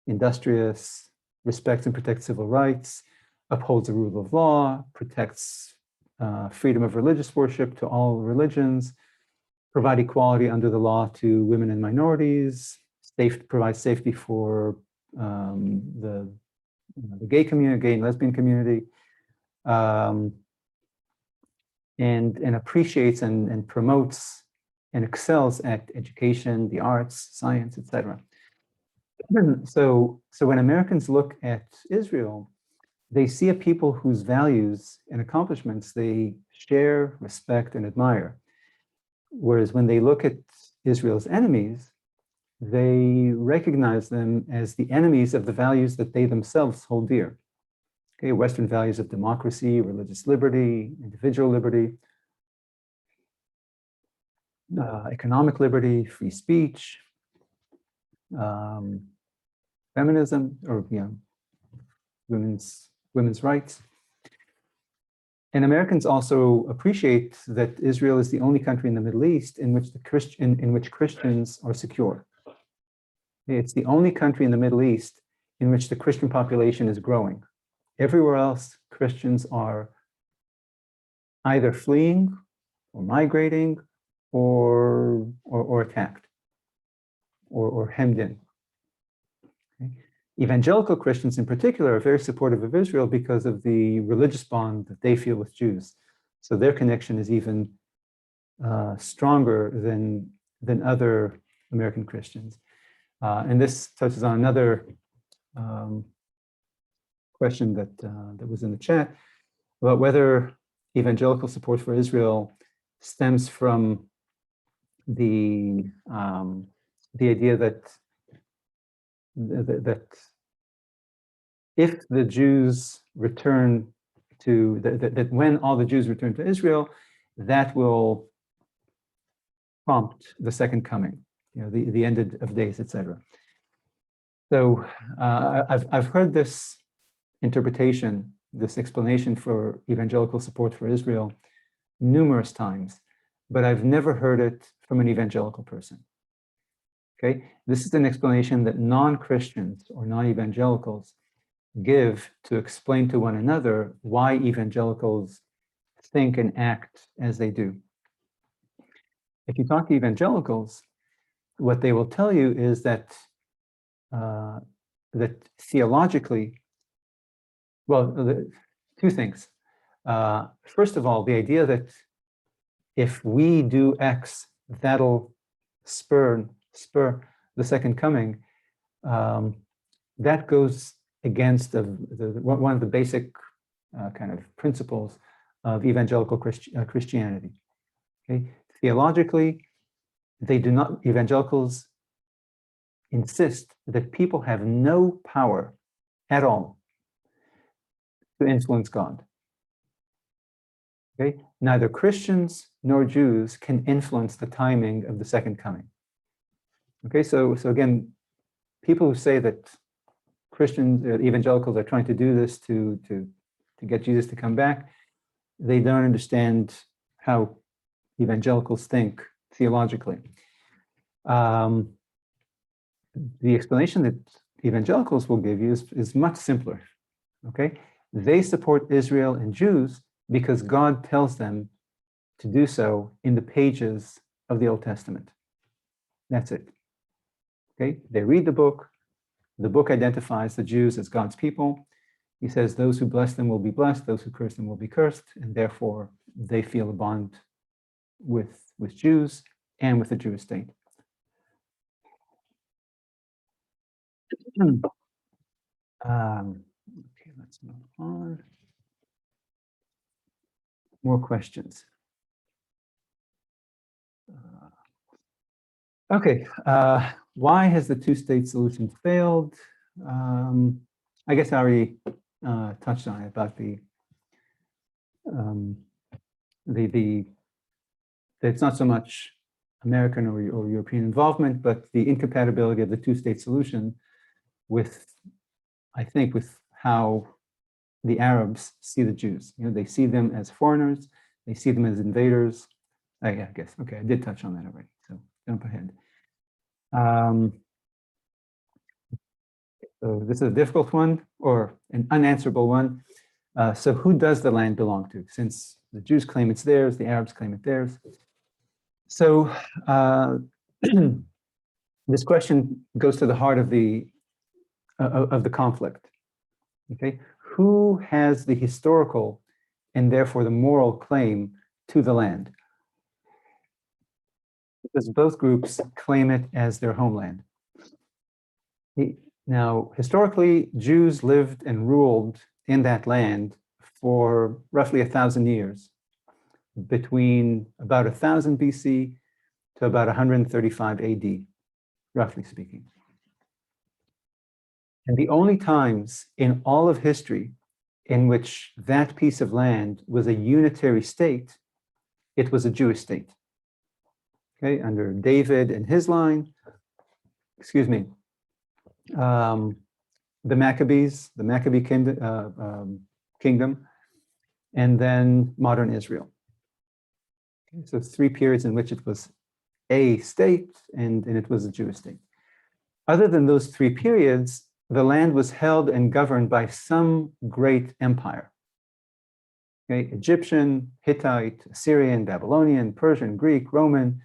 industrious, respects and protects civil rights, upholds the rule of law, protects freedom of religious worship to all religions, provide equality under the law to women and minorities, provide safety for the gay community, gay and lesbian community, and appreciates and promotes and excels at education, the arts, science, etc. So when Americans look at Israel, they see a people whose values and accomplishments they share, respect, and admire. Whereas when they look at Israel's enemies, they recognize them as the enemies of the values that they themselves hold dear. Okay, Western values of democracy, religious liberty, individual liberty, economic liberty, free speech, feminism, or women's rights. And Americans also appreciate that Israel is the only country in the Middle East in which Christians are secure. It's the only country in the Middle East in which the Christian population is growing. Everywhere else, Christians are either fleeing or migrating or attacked or hemmed in. Okay? Evangelical Christians in particular are very supportive of Israel because of the religious bond that they feel with Jews. So their connection is even stronger than other American Christians. And this touches on another question that was in the chat about whether evangelical support for Israel stems from the idea that if the Jews return to, that when all the Jews return to Israel, that will prompt the second coming, the end of days, etc. So I've heard this interpretation, this explanation for evangelical support for Israel numerous times, but I've never heard it from an evangelical person. Okay, this is an explanation that non-Christians or non-evangelicals give to explain to one another why evangelicals think and act as they do. If you talk to evangelicals, what they will tell you is that that theologically, well, two things. First of all, the idea that if we do X, that'll spur the second coming, that goes against one of the basic kind of principles of evangelical Christianity. Okay? Theologically, evangelicals insist that people have no power at all to influence God. Okay? Neither Christians nor Jews can influence the timing of the second coming. Okay, so again, people who say that Christians, evangelicals are trying to do this to get Jesus to come back, they don't understand how evangelicals think theologically. The explanation that evangelicals will give you is much simpler. Okay, they support Israel and Jews because God tells them to do so in the pages of the Old Testament. That's it. Okay, they read the book identifies the Jews as God's people. He says those who bless them will be blessed, those who curse them will be cursed, and therefore they feel a bond with Jews and with the Jewish state. Okay, let's move on. More questions? Okay, why has the two-state solution failed? I guess I already touched on it about um, the it's not so much American or European involvement, but the incompatibility of the two-state solution with, I think, with how the Arabs see the Jews. You know, they see them as foreigners, they see them as invaders. I guess, okay, I did touch on that already, so jump ahead. So this is a difficult one or an unanswerable one. So who does the land belong to? Since the Jews claim it's theirs, the Arabs claim it's theirs. So this question goes to the heart of the conflict. Okay, who has the historical and therefore the moral claim to the land? Because both groups claim it as their homeland. Now, historically, Jews lived and ruled in that land for roughly 1,000 years, between about 1000 BC to about 135 AD, roughly speaking. And the only times in all of history in which that piece of land was a unitary state, it was a Jewish state. Okay, under David and his line, excuse me, the Maccabees, the Maccabee kingdom, and then modern Israel. Okay, so 3 periods in which it was a state and it was a Jewish state. Other than those 3 periods, the land was held and governed by some great empire. Okay, Egyptian, Hittite, Assyrian, Babylonian, Persian, Greek, Roman,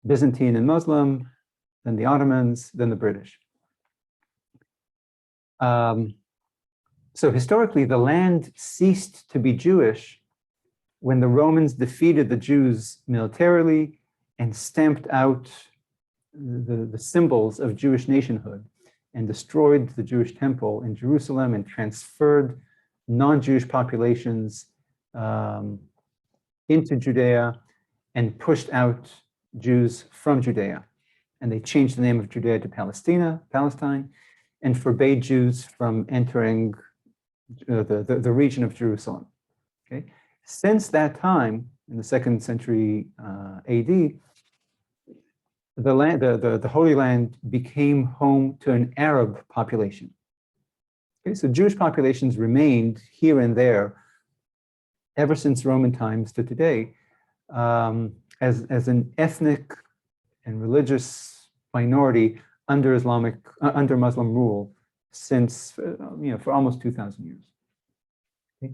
Byzantine and Muslim, then the Ottomans, then the British. So historically, the land ceased to be Jewish when the Romans defeated the Jews militarily and stamped out the symbols of Jewish nationhood and destroyed the Jewish temple in Jerusalem and transferred non-Jewish populations into Judea and pushed out Jews from Judea. And they changed the name of Judea to Palestine, and forbade Jews from entering the region of Jerusalem. Okay? Since that time, in the 2nd century AD, the Holy Land became home to an Arab population. Okay, so Jewish populations remained here and there ever since Roman times to today as an ethnic and religious minority under Muslim rule since for almost 2,000 years. Okay?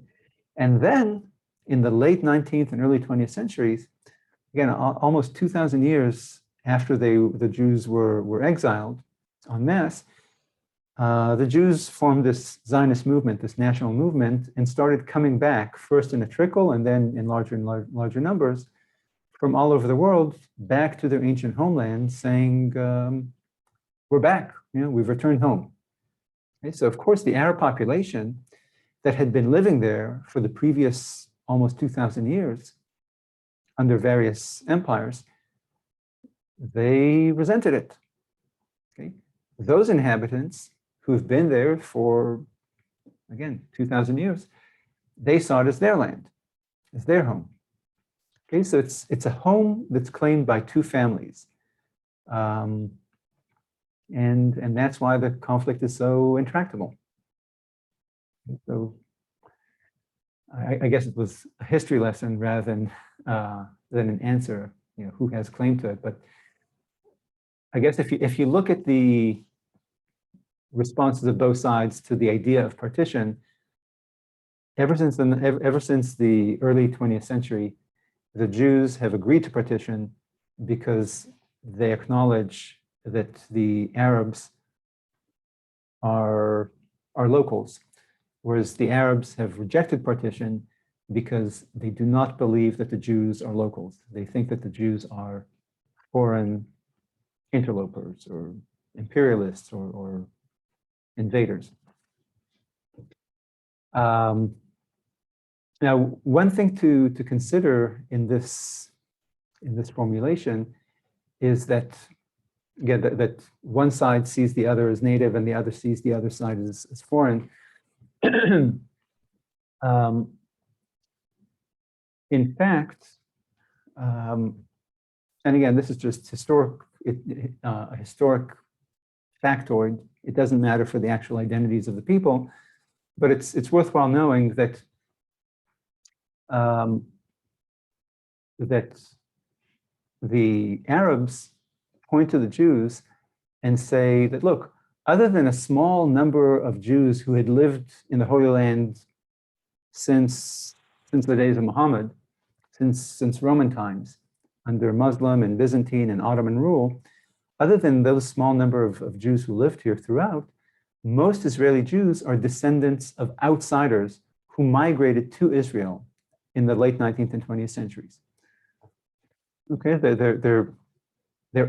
And then in the late 19th and early 20th centuries, again almost 2,000 years after the Jews were exiled en masse, the Jews formed this Zionist movement, this national movement, and started coming back, first in a trickle and then in larger and larger numbers, from all over the world, back to their ancient homeland, saying, we're back, we've returned home. Okay, so of course, the Arab population that had been living there for the previous almost 2,000 years under various empires, they resented it. Okay? Those inhabitants who've been there for, again, 2,000 years, they saw it as their land, as their home. Okay, so it's a home that's claimed by 2 families. And that's why the conflict is so intractable. So I guess it was a history lesson rather than an answer, who has claim to it. But I guess if you look at the responses of both sides to the idea of partition, ever since the early 20th century, the Jews have agreed to partition because they acknowledge that the Arabs are locals, whereas the Arabs have rejected partition because they do not believe that the Jews are locals. They think that the Jews are foreign interlopers or imperialists or invaders. Now, one thing to consider in this formulation is that, again, that one side sees the other as native and the other sees the other side as foreign. um, in fact, and again, this is just a historic factoid. It doesn't matter for the actual identities of the people, but it's worthwhile knowing that that the Arabs point to the Jews and say that, look, other than a small number of Jews who had lived in the Holy Land since the days of Muhammad, since Roman times, under Muslim and Byzantine and Ottoman rule, other than those small number of Jews who lived here throughout, most Israeli Jews are descendants of outsiders who migrated to Israel in the late 19th and 20th centuries. Okay, they're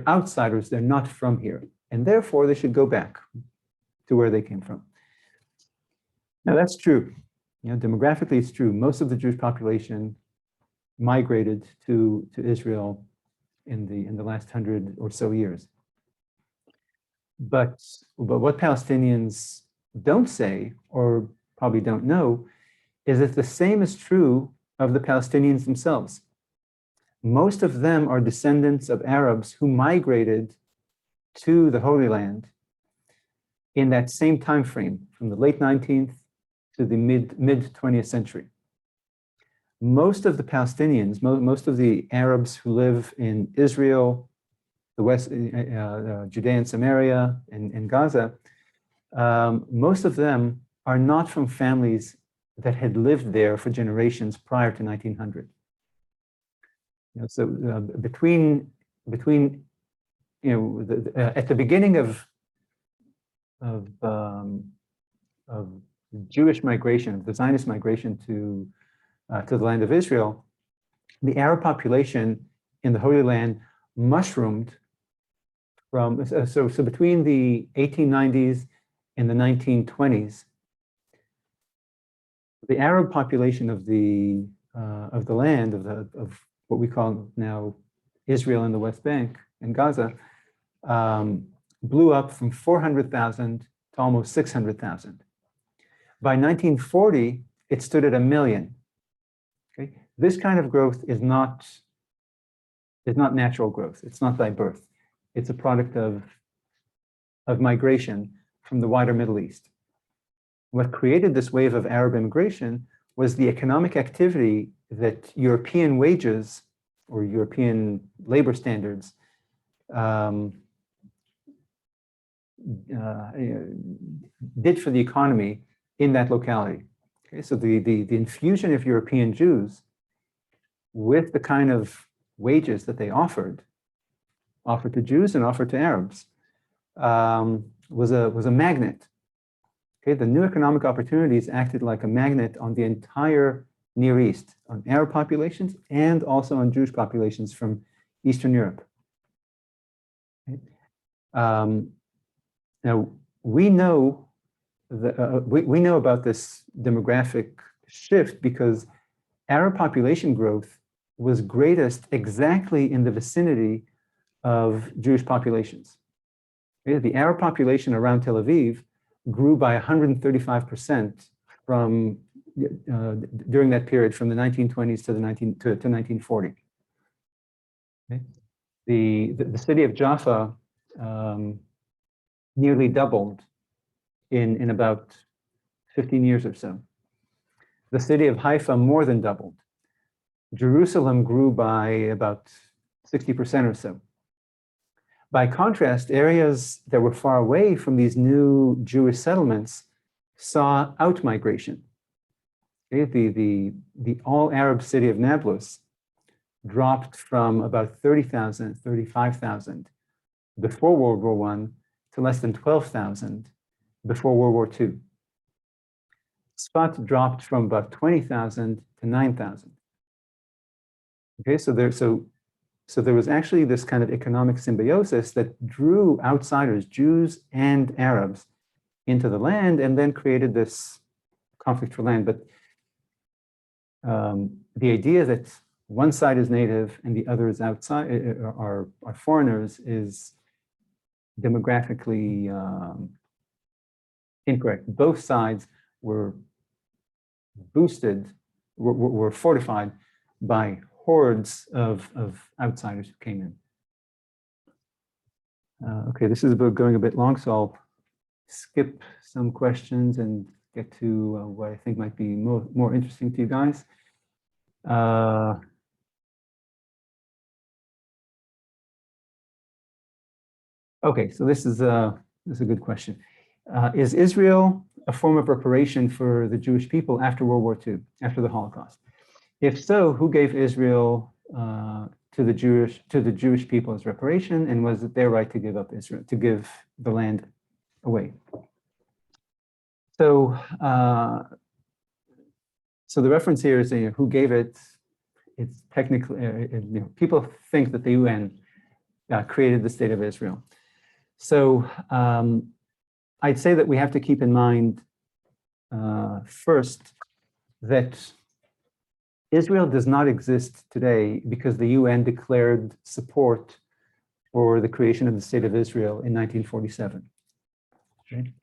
outsiders, they're not from here, and therefore they should go back to where they came from. Now that's true. Demographically it's true. Most of the Jewish population migrated to Israel in the last 100 or so years. But what Palestinians don't say, or probably don't know, is that the same is true of the Palestinians themselves. Most of them are descendants of Arabs who migrated to the Holy Land in that same time frame, from the late 19th to the mid 20th century. Most of the Palestinians, most of the Arabs who live in Israel, the West, Judea and Samaria, and Gaza, most of them are not from families that had lived there for generations prior to 1900. So between at the beginning of Jewish migration, the Zionist migration to the land of Israel, the Arab population in the Holy Land mushroomed from, so between the 1890s and the 1920s, the Arab population of the land of what we call now Israel and the West Bank and Gaza blew up from 400,000 to almost 600,000. By 1940, it stood at 1 million. Okay? This kind of growth is not natural growth. It's not by birth. It's a product of migration from the wider Middle East. What created this wave of Arab immigration was the economic activity that European wages or European labor standards did for the economy in that locality. Okay, so the infusion of European Jews with the kind of wages that they offered to Jews and offered to Arabs, was a magnet. Okay, the new economic opportunities acted like a magnet on the entire Near East, on Arab populations and also on Jewish populations from Eastern Europe. Okay. Now we know we know about this demographic shift because Arab population growth was greatest exactly in the vicinity of Jewish populations. Okay, the Arab population around Tel Aviv grew by 135% from during that period, from the 1920s to 1940. Okay? The city of Jaffa nearly doubled in about 15 years or so. The city of Haifa more than doubled. Jerusalem grew by about 60% or so. By contrast, areas that were far away from these new Jewish settlements saw outmigration. Okay, the all-Arab city of Nablus dropped from about 30,000, 35,000 before World War I to less than 12,000 before World War II. Sfat dropped from about 20,000 to 9,000. Okay, so there was actually this kind of economic symbiosis that drew outsiders, Jews and Arabs, into the land and then created this conflict for land. But The idea that one side is native and the other is outside, are foreigners, is demographically incorrect. Both sides were boosted, were fortified by hordes of outsiders who came in. Okay, this is going a bit long, so I'll skip some questions and get to what I think might be more interesting to you guys. Okay, so this is a good question. Is Israel a form of reparation for the Jewish people after World War II, after the Holocaust? If so, who gave Israel to the Jewish people as reparation, and was it their right to give up Israel, to give the land away? So, so the reference here is who gave it. It's technically, people think that the UN created the state of Israel. So I'd say that we have to keep in mind first that Israel does not exist today because the UN declared support for the creation of the state of Israel in 1947. Okay?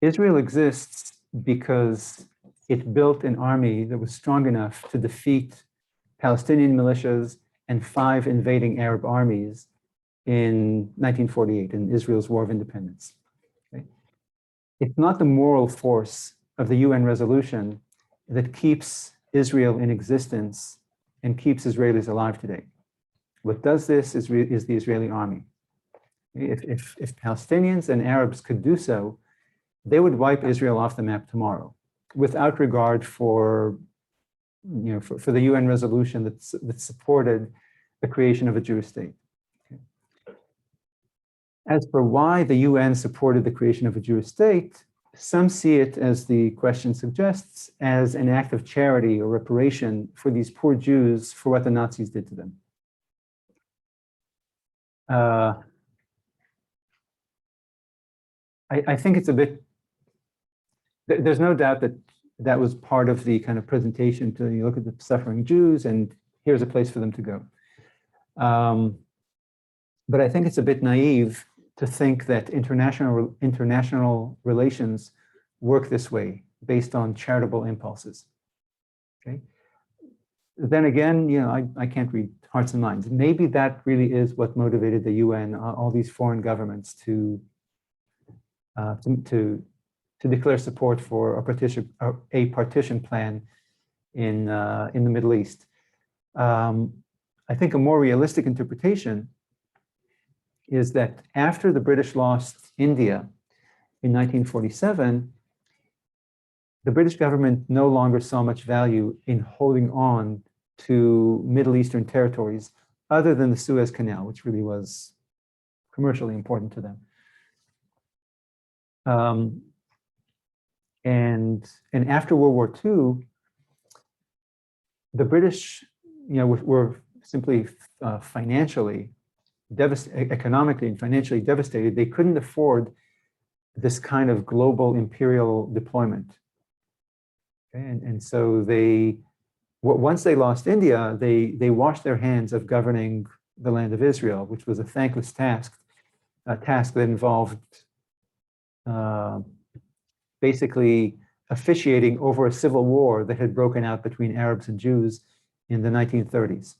Israel exists because it built an army that was strong enough to defeat Palestinian militias and 5 invading Arab armies in 1948, in Israel's War of Independence. Okay? It's not the moral force of the UN resolution that keeps Israel in existence and keeps Israelis alive today. What does this is the Israeli army. If Palestinians and Arabs could do so, they would wipe Israel off the map tomorrow, without regard for, for the UN resolution that supported the creation of a Jewish state. Okay. As for why the UN supported the creation of a Jewish state, some see it, as the question suggests, as an act of charity or reparation for these poor Jews for what the Nazis did to them. I think it's a bit, there's no doubt that that was part of the kind of presentation to you look at the suffering Jews and here's a place for them to go. But I think it's a bit naive to think that international relations work this way based on charitable impulses. Okay. Then again, I can't read hearts and minds. Maybe that really is what motivated the UN, all these foreign governments to declare support for a partition plan in the Middle East. I think a more realistic interpretation is that after the British lost India in 1947, the British government no longer saw much value in holding on to Middle Eastern territories other than the Suez Canal, which really was commercially important to them. And after World War II, the British, were simply financially, economically and financially devastated. They couldn't afford this kind of global imperial deployment. Okay? And so once they lost India, they washed their hands of governing the land of Israel, which was a thankless task, that involved basically officiating over a civil war that had broken out between Arabs and Jews in the 1930s.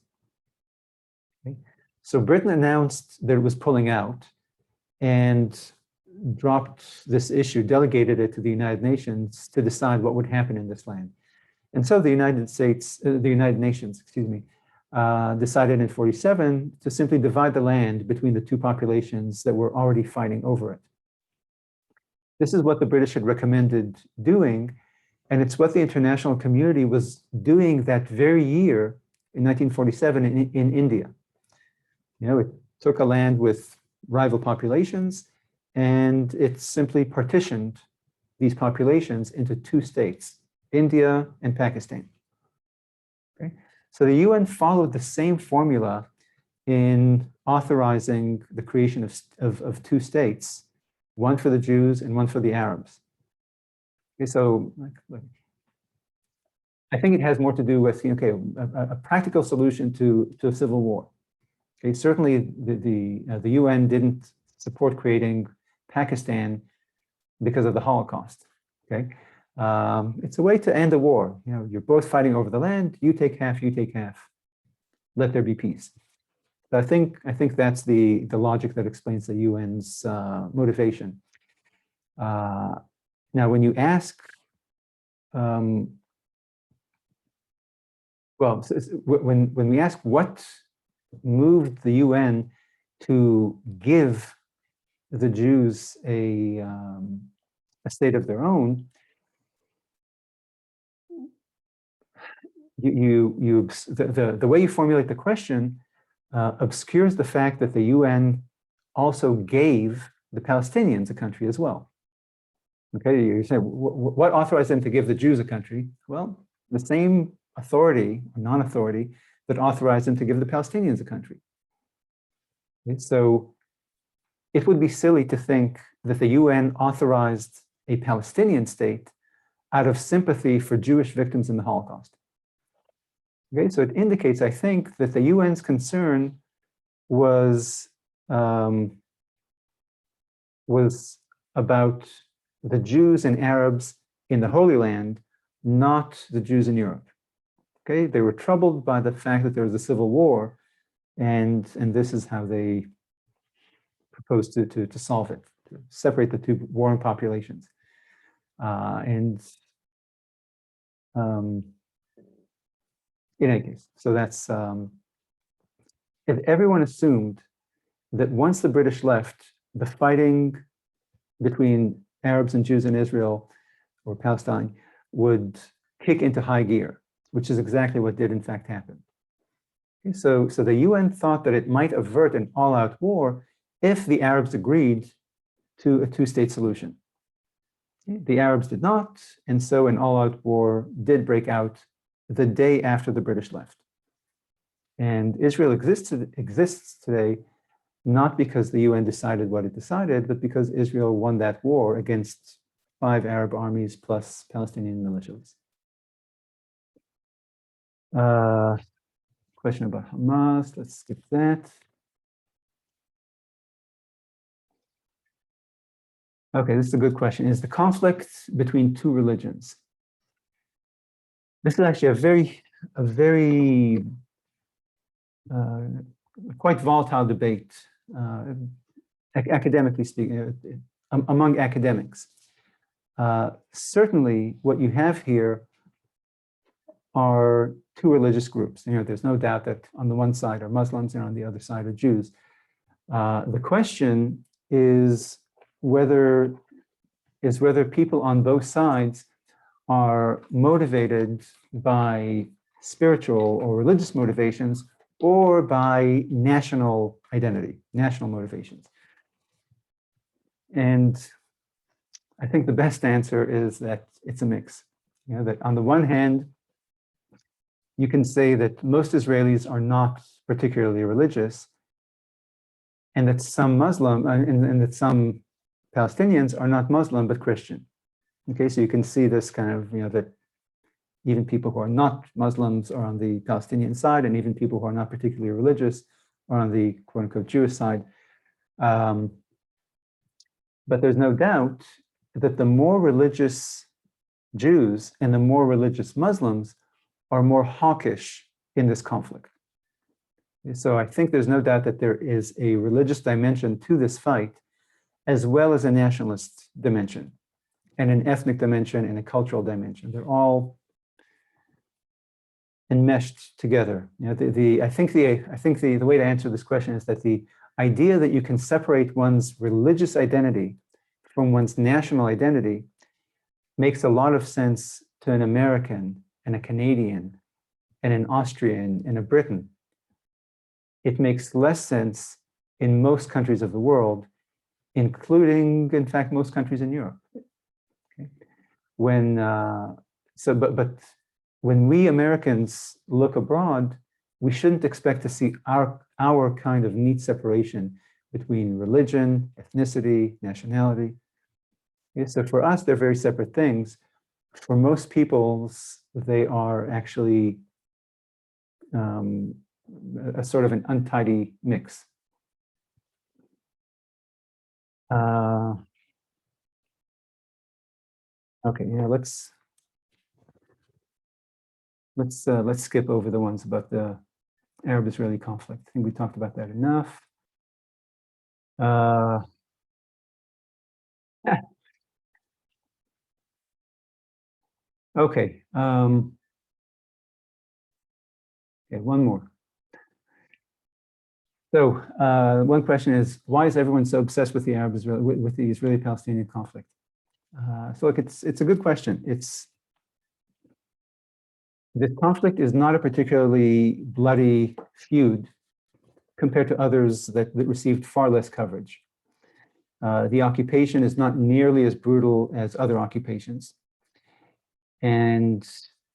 Okay? So Britain announced that it was pulling out and dropped this issue, delegated it to the United Nations to decide what would happen in this land. And so the United Nations, decided in 1947 to simply divide the land between the two populations that were already fighting over it. This is what the British had recommended doing, and it's what the international community was doing that very year in 1947 in India. It took a land with rival populations, and it simply partitioned these populations into 2 states, India and Pakistan. Okay? So the UN followed the same formula in authorizing the creation of 2 states, one for the Jews and one for the Arabs. Okay, so I think it has more to do with, okay, a practical solution to a civil war. Okay, certainly the UN didn't support creating Pakistan because of the Holocaust. Okay, it's a way to end a war. You know, you're both fighting over the land. You take half, you take half. Let there be peace. So I think that's the logic that explains the UN's motivation. Now, when you ask, well, when we ask what moved the UN to give the Jews a state of their own, the way you formulate the question obscures the fact that the UN also gave the Palestinians a country as well. Okay, you say, what authorized them to give the Jews a country? Well, the same authority or non-authority that authorized them to give the Palestinians a country. Okay, so it would be silly to think that the UN authorized a Palestinian state out of sympathy for Jewish victims in the Holocaust. Okay, so it indicates, I think, that the UN's concern was about the Jews and Arabs in the Holy Land, not the Jews in Europe. Okay, they were troubled by the fact that there was a civil war, and this is how they proposed to solve it, to separate the two warring populations. In any case, so that's if everyone assumed that once the British left, the fighting between Arabs and Jews in Israel or Palestine would kick into high gear, which is exactly what did in fact happen. Okay, so the UN thought that it might avert an all-out war if the Arabs agreed to a two-state solution. Okay, the Arabs did not, and so an all-out war did break out the day after the British left. And Israel exists today not because the UN decided what it decided, but because Israel won that war against 5 Arab armies plus Palestinian militias. Question about Hamas, let's skip that. Okay, this is a good question. Is the conflict between two religions? This is actually a very quite volatile debate, academically speaking, among academics. Certainly, what you have here are two religious groups. You know, there's no doubt that on the one side are Muslims and on the other side are Jews. The question is whether people on both sides are motivated by spiritual or religious motivations or by national identity, national motivations. And I think the best answer is that it's a mix. You know, that on the one hand, you can say that most Israelis are not particularly religious, and that some Muslim and that some Palestinians are not Muslim but Christian. Okay, so you can see this kind of, you know, that even people who are not Muslims are on the Palestinian side, and even people who are not particularly religious are on the quote unquote Jewish side. But there's no doubt that the more religious Jews and the more religious Muslims are more hawkish in this conflict. So I think there's no doubt that there is a religious dimension to this fight, as well as a nationalist dimension, and an ethnic dimension and a cultural dimension. They're all enmeshed together. You know, I think the way to answer this question is that the idea that you can separate one's religious identity from one's national identity makes a lot of sense to an American and a Canadian and an Austrian and a Briton. It makes less sense in most countries of the world, including, in fact, most countries in Europe. Okay. But when we Americans look abroad, we shouldn't expect to see our kind of neat separation between religion, ethnicity, nationality. Okay, so for us, they're very separate things. For most peoples they are actually a sort of an untidy mix. Okay, yeah, let's skip over the ones about the Arab-Israeli conflict. I think we talked about that enough. Okay. Okay, one more. So one question is, why is everyone so obsessed with the Arab-Israeli, with the Israeli-Palestinian conflict? So look, it's a good question. This conflict is not a particularly bloody feud compared to others that received far less coverage. The occupation is not nearly as brutal as other occupations. And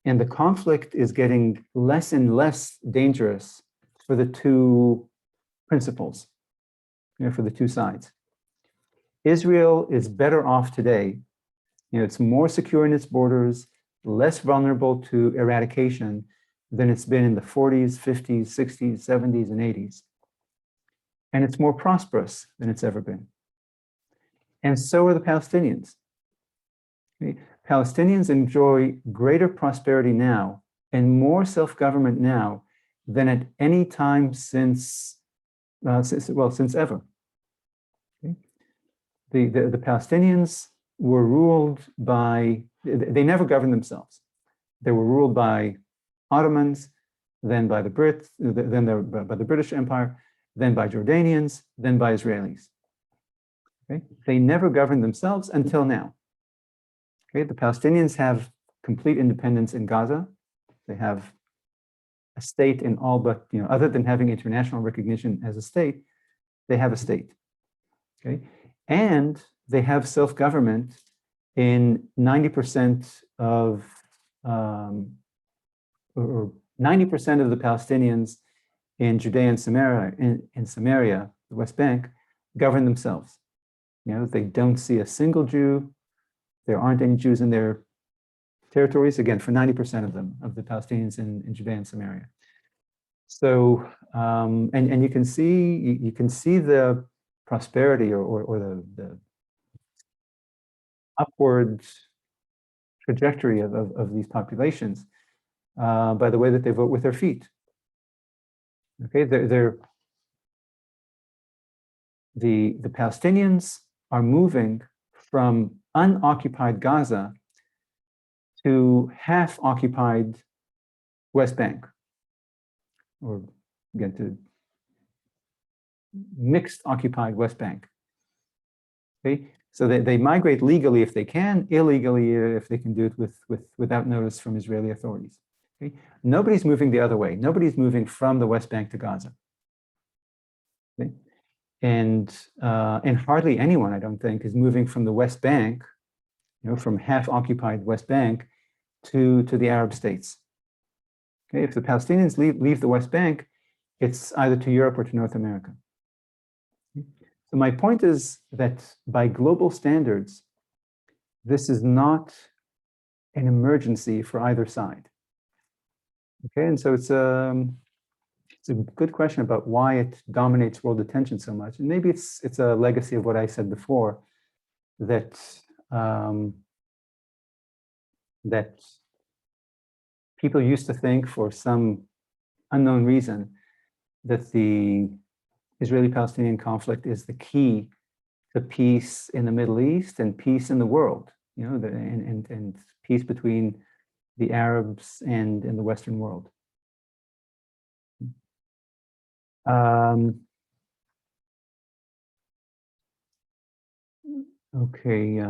the conflict is getting less and less dangerous for the two principles, for the two sides. Israel is better off today. It's more secure in its borders, less vulnerable to eradication than it's been in the 40s, 50s, 60s, 70s, and 80s. And it's more prosperous than it's ever been. And so are the Palestinians. Palestinians enjoy greater prosperity now and more self-government now than at any time since ever. Okay? The Palestinians were ruled by, they never governed themselves. They were ruled by Ottomans, then by the Brits, then by the British Empire, then by Jordanians, then by Israelis. Okay? They never governed themselves until now. Okay? The Palestinians have complete independence in Gaza. They have a state in all but, other than having international recognition as a state, they have a state. Okay? And they have self-government in 90% of, or 90% of the Palestinians in Judea and Samaria, in Samaria, the West Bank, govern themselves. They don't see a single Jew. There aren't any Jews in their territories, again, for 90% of them, of the Palestinians in Judea and Samaria. So, and you can see the prosperity or the upward trajectory of these populations by the way that they vote with their feet. Okay, the Palestinians are moving from unoccupied Gaza to half-occupied West Bank, or again, to mixed occupied West Bank. Okay, so they migrate legally if they can, illegally if they can do it without notice from Israeli authorities. Okay, nobody's moving the other way. Nobody's moving from the West Bank to Gaza. Okay, and hardly anyone, I don't think, is moving from the West Bank, from half-occupied West Bank to the Arab states. Okay, if the Palestinians leave the West Bank, it's either to Europe or to North America. Okay? So my point is that by global standards, this is not an emergency for either side. Okay, and so it's a good question about why it dominates world attention so much. And maybe it's a legacy of what I said before, that that people used to think, for some unknown reason, that the Israeli-Palestinian conflict is the key to peace in the Middle East and peace in the world, and peace between the Arabs and the Western world. Okay,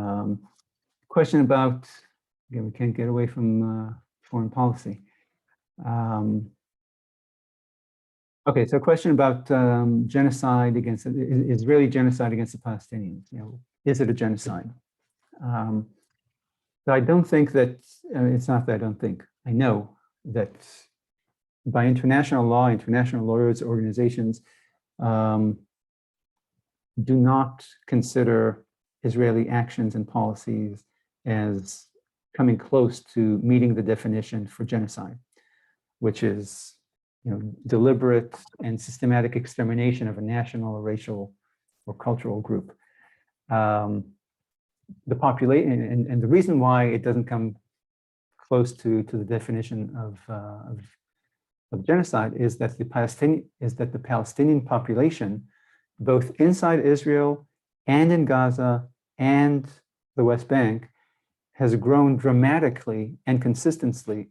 question about, again, we can't get away from foreign policy. Okay, so a question about genocide against, Israeli genocide against the Palestinians. Is it a genocide? So I don't think that, it's not that I don't think, I know that by international law, international lawyers, organizations do not consider Israeli actions and policies as coming close to meeting the definition for genocide, which is, deliberate and systematic extermination of a national or racial or cultural group. The population, and the reason why it doesn't come close to the definition of genocide is that the Palestinian population, both inside Israel and in Gaza and the West Bank, has grown dramatically and consistently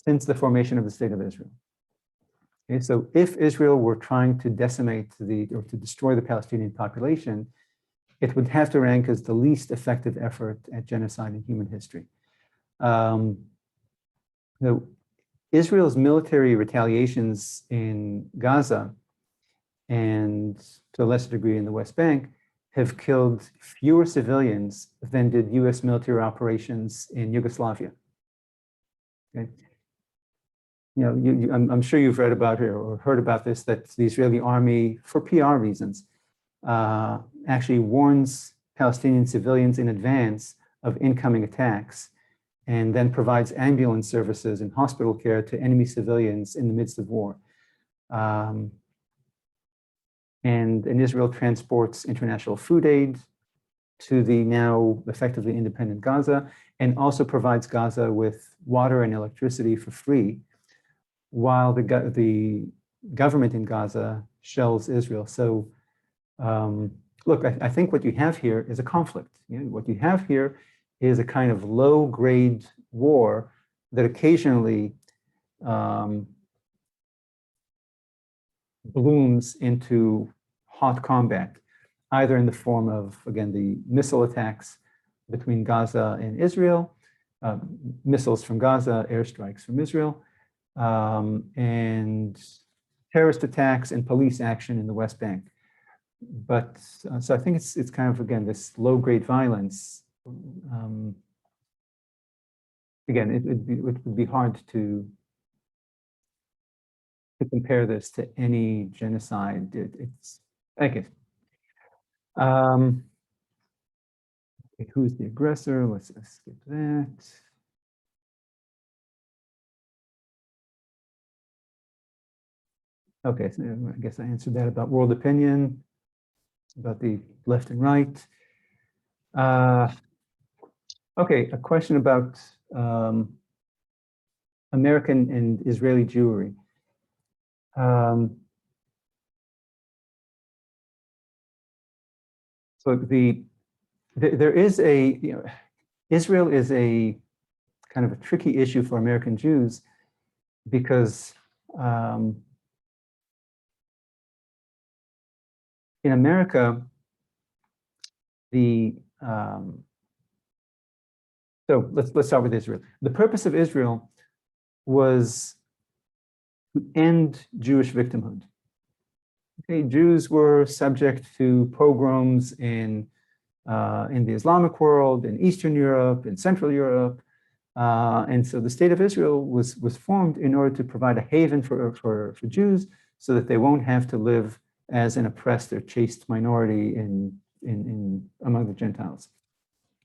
since the formation of the State of Israel. Okay, so if Israel were trying to decimate or to destroy the Palestinian population, it would have to rank as the least effective effort at genocide in human history. Israel's military retaliations in Gaza and to a lesser degree in the West Bank have killed fewer civilians than did US military operations in Yugoslavia. Okay. I'm sure you've read about it or heard about this, that the Israeli army, for PR reasons, actually warns Palestinian civilians in advance of incoming attacks and then provides ambulance services and hospital care to enemy civilians in the midst of war. And Israel transports international food aid to the now effectively independent Gaza, and also provides Gaza with water and electricity for free, while the government in Gaza shells Israel. So look, I think what you have here is a conflict. What you have here is a kind of low-grade war that occasionally blooms into hot combat, either in the form of, again, the missile attacks between Gaza and Israel, missiles from Gaza, airstrikes from Israel, and terrorist attacks and police action in the West Bank. But so I think it's kind of, again, this low-grade violence. Again, it would be hard to compare this to any genocide. It's okay. Who's the aggressor? Let's skip that. Okay, so I guess I answered that about world opinion, about the left and right. Okay, a question about American and Israeli Jewry. So there is Israel is a kind of a tricky issue for American Jews because in America, so let's start with Israel. The purpose of Israel was to end Jewish victimhood. Okay, Jews were subject to pogroms in the Islamic world, in Eastern Europe, in Central Europe, and so the State of Israel was formed in order to provide a haven for Jews, so that they won't have to live as an oppressed or chaste minority among the Gentiles.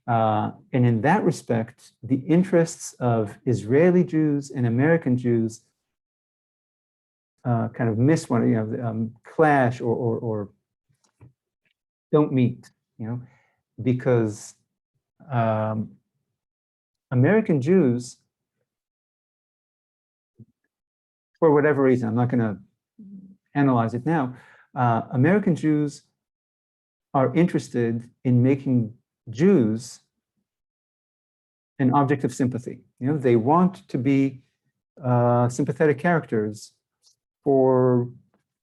And in that respect, the interests of Israeli Jews and American Jews kind of miss clash or don't meet, because American Jews, for whatever reason, I'm not going to analyze it now, American Jews are interested in making Jews an object of sympathy. They want to be sympathetic characters for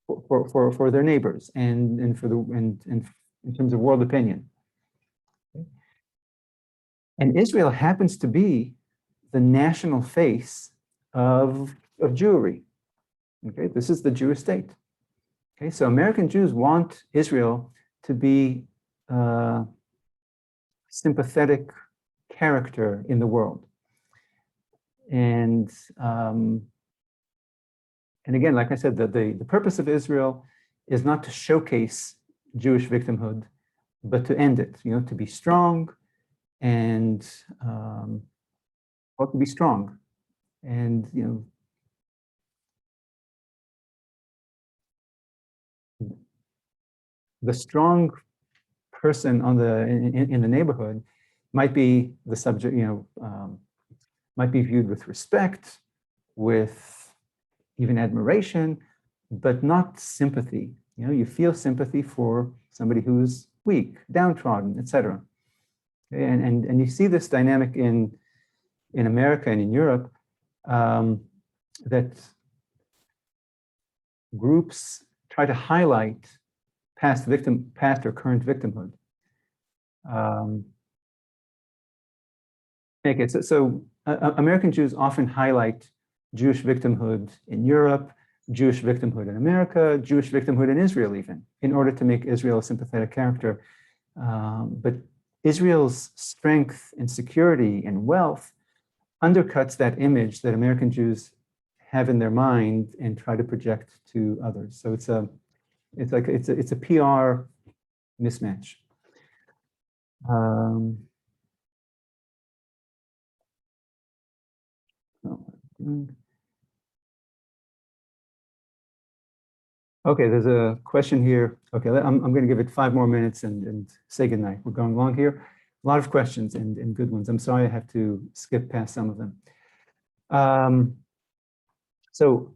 their neighbors and in terms of world opinion. And Israel happens to be the national face of Jewry. Okay, this is the Jewish state. Okay, so American Jews want Israel to be a sympathetic character in the world. And again, like I said, the purpose of Israel is not to showcase Jewish victimhood, but to end it, to be strong and ought to be strong. And the strong person on in the neighborhood might be the subject, might be viewed with respect, with even admiration, but not sympathy. You feel sympathy for somebody who's weak, downtrodden, etc. Okay? And you see this dynamic in America and in Europe, that groups try to highlight past or current victimhood. Okay, so American Jews often highlight Jewish victimhood in Europe, Jewish victimhood in America, Jewish victimhood in Israel even, in order to make Israel a sympathetic character. But Israel's strength and security and wealth undercuts that image that American Jews have in their mind and try to project to others. So it's a PR mismatch. Okay, there's a question here. Okay, I'm going to give it 5 more minutes and say goodnight. We're going long here. A lot of questions and good ones. I'm sorry I have to skip past some of them. So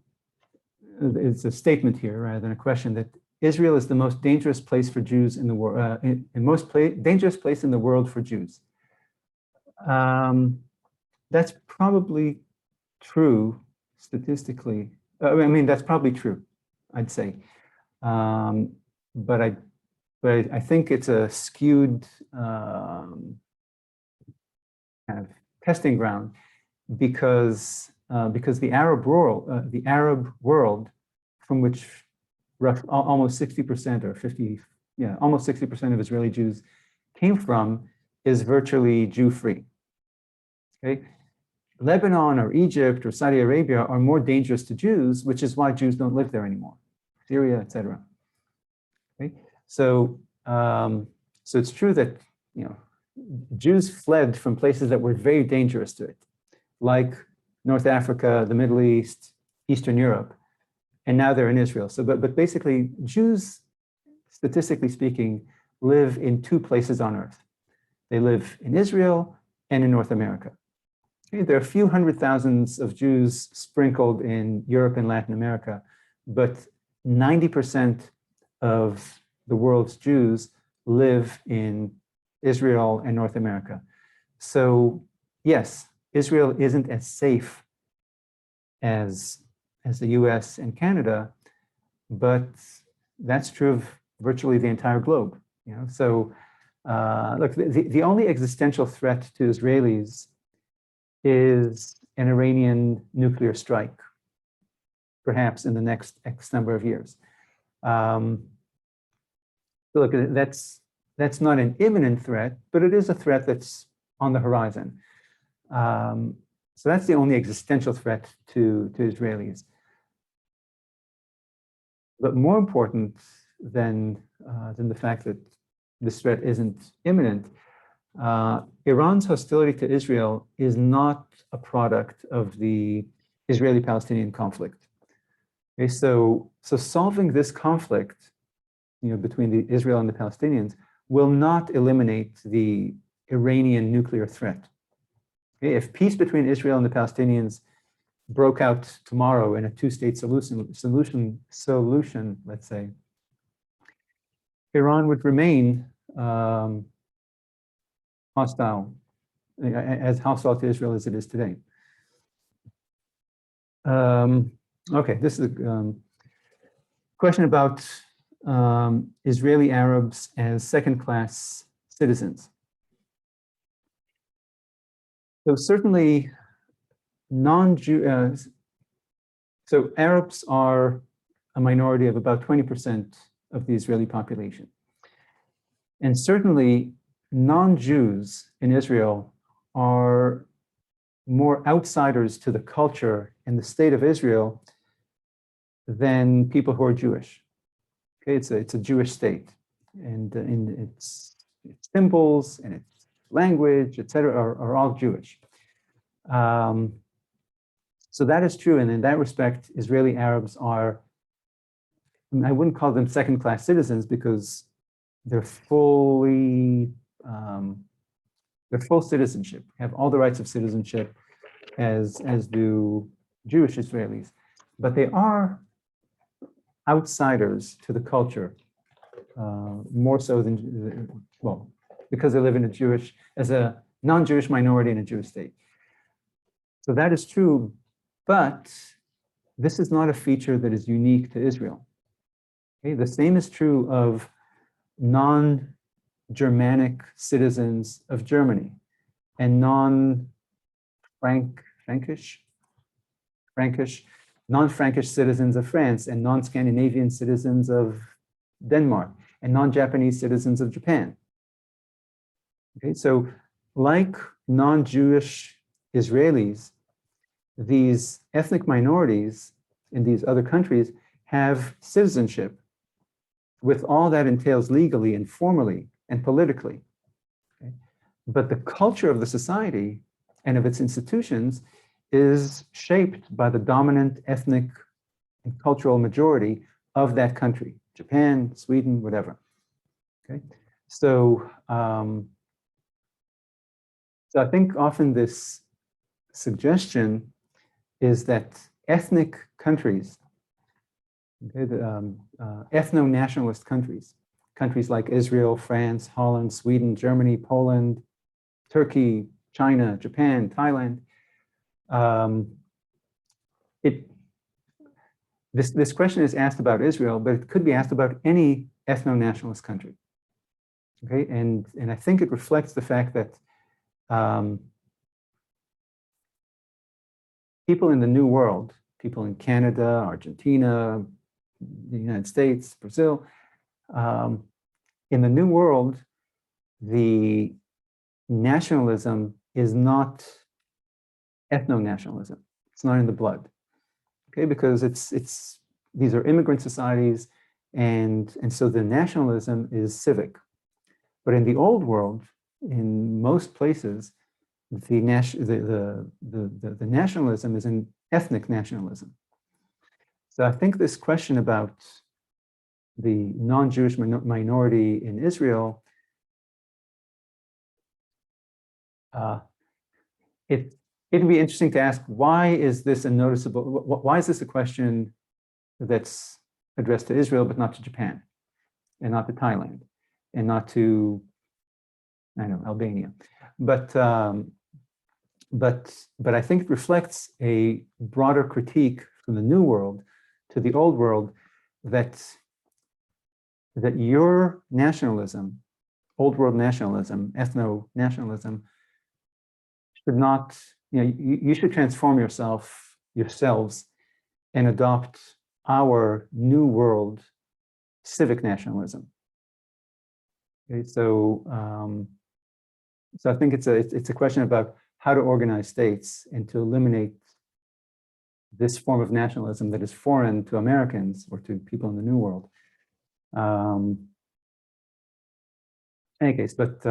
it's a statement here rather than a question that Israel is the most dangerous place for Jews in the world, dangerous place in the world for Jews. That's probably true statistically. I mean, that's probably true, I'd say. But I think it's a skewed kind of testing ground because the Arab world, from which almost 60% or 50, almost 60% of Israeli Jews came from, is virtually Jew-free. Okay, Lebanon or Egypt or Saudi Arabia are more dangerous to Jews, which is why Jews don't live there anymore. Syria, etc. Okay, so it's true that Jews fled from places that were very dangerous to it, like North Africa, the Middle East, Eastern Europe, and now they're in Israel. So, but basically, Jews, statistically speaking, live in 2 places on earth. They live in Israel and in North America. Okay, there are a few hundred thousands of Jews sprinkled in Europe and Latin America, but 90% of the world's Jews live in Israel and North America. So yes, Israel isn't as safe as the US and Canada, but that's true of virtually the entire globe. So look, the only existential threat to Israelis is an Iranian nuclear strike, perhaps in the next X number of years. So look, that's not an imminent threat, but it is a threat that's on the horizon. So that's the only existential threat to Israelis. But more important than the fact that this threat isn't imminent, Iran's hostility to Israel is not a product of the Israeli-Palestinian conflict. Okay, so solving this conflict, between Israel and the Palestinians, will not eliminate the Iranian nuclear threat. Okay, if peace between Israel and the Palestinians broke out tomorrow in a 2-state solution, let's say, Iran would remain hostile, as hostile to Israel as it is today. Okay, this is a question about Israeli Arabs as second-class citizens. So certainly so Arabs are a minority of about 20% of the Israeli population. And certainly non-Jews in Israel are more outsiders to the culture and the state of Israel than people who are Jewish. Okay, it's a Jewish state, and in its symbols and its language, etc., are all Jewish. So that is true, and in that respect, Israeli Arabs are, I wouldn't call them second-class citizens because they're fully, they're full citizenship, have all the rights of citizenship as do Jewish Israelis, but they are outsiders to the culture, more so than, well, because they live in as a non-Jewish minority in a Jewish state. So that is true, but this is not a feature that is unique to Israel. Okay? The same is true of non-Germanic citizens of Germany and non-Frankish, non-Frankish citizens of France and non-Scandinavian citizens of Denmark and non-Japanese citizens of Japan. Okay, so like non-Jewish Israelis, these ethnic minorities in these other countries have citizenship with all that entails legally and formally and politically. Okay? But the culture of the society and of its institutions is shaped by the dominant ethnic and cultural majority of that country, Japan, Sweden, whatever. Okay, so so I think often this suggestion is that ethnic countries, okay, ethno-nationalist countries like Israel, France, Holland, Sweden, Germany, Poland, Turkey, China, Japan, Thailand, this question is asked about Israel, but it could be asked about any ethno-nationalist country. Okay, and I think it reflects the fact that people in the New World, people in Canada, Argentina, the United States, Brazil, in the New World, the nationalism is not ethno-nationalism. It's not in the blood. Okay, because these are immigrant societies, and so the nationalism is civic. But in the old world, in most places, the nationalism is an ethnic nationalism. So I think this question about the non-Jewish minority in Israel, it'd be interesting to ask, why is this a question that's addressed to Israel, but not to Japan, and not to Thailand, and not to, I don't know, Albania. But I think it reflects a broader critique from the New World to the Old World that your nationalism, Old World nationalism, ethno-nationalism, should not, you should transform yourselves and adopt our New World civic nationalism. Okay, so I think it's a question about how to organize states and to eliminate this form of nationalism that is foreign to Americans or to people in the New World. Any case, but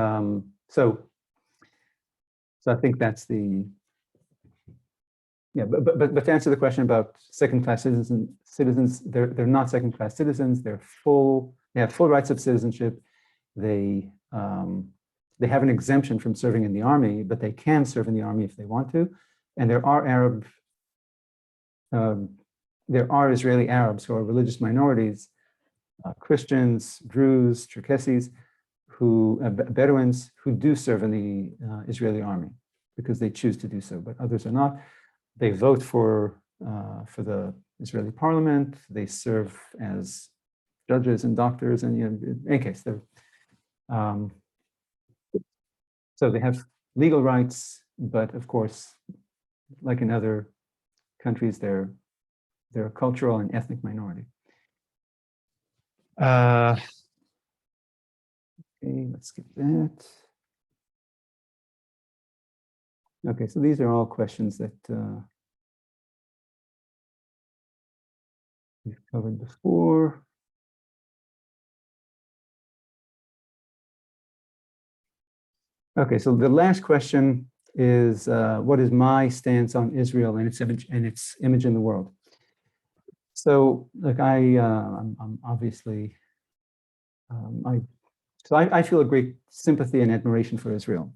so I think that's the, yeah. But to answer the question about second-class citizens, they're not second-class citizens. They have full rights of citizenship. They have an exemption from serving in the army, but they can serve in the army if they want to. And there are Israeli Arabs who are religious minorities, Christians, Druze, Cherkessis, Bedouins who do serve in the Israeli army because they choose to do so, but others are not. They vote for the Israeli parliament. They serve as judges and doctors, and in any case, they're so they have legal rights, but of course, like in other countries, they're a cultural and ethnic minority. Okay, let's skip that. Okay, so these are all questions that we've covered before. Okay, so the last question is, what is my stance on Israel and its image in the world? So, look, I'm obviously, I feel a great sympathy and admiration for Israel.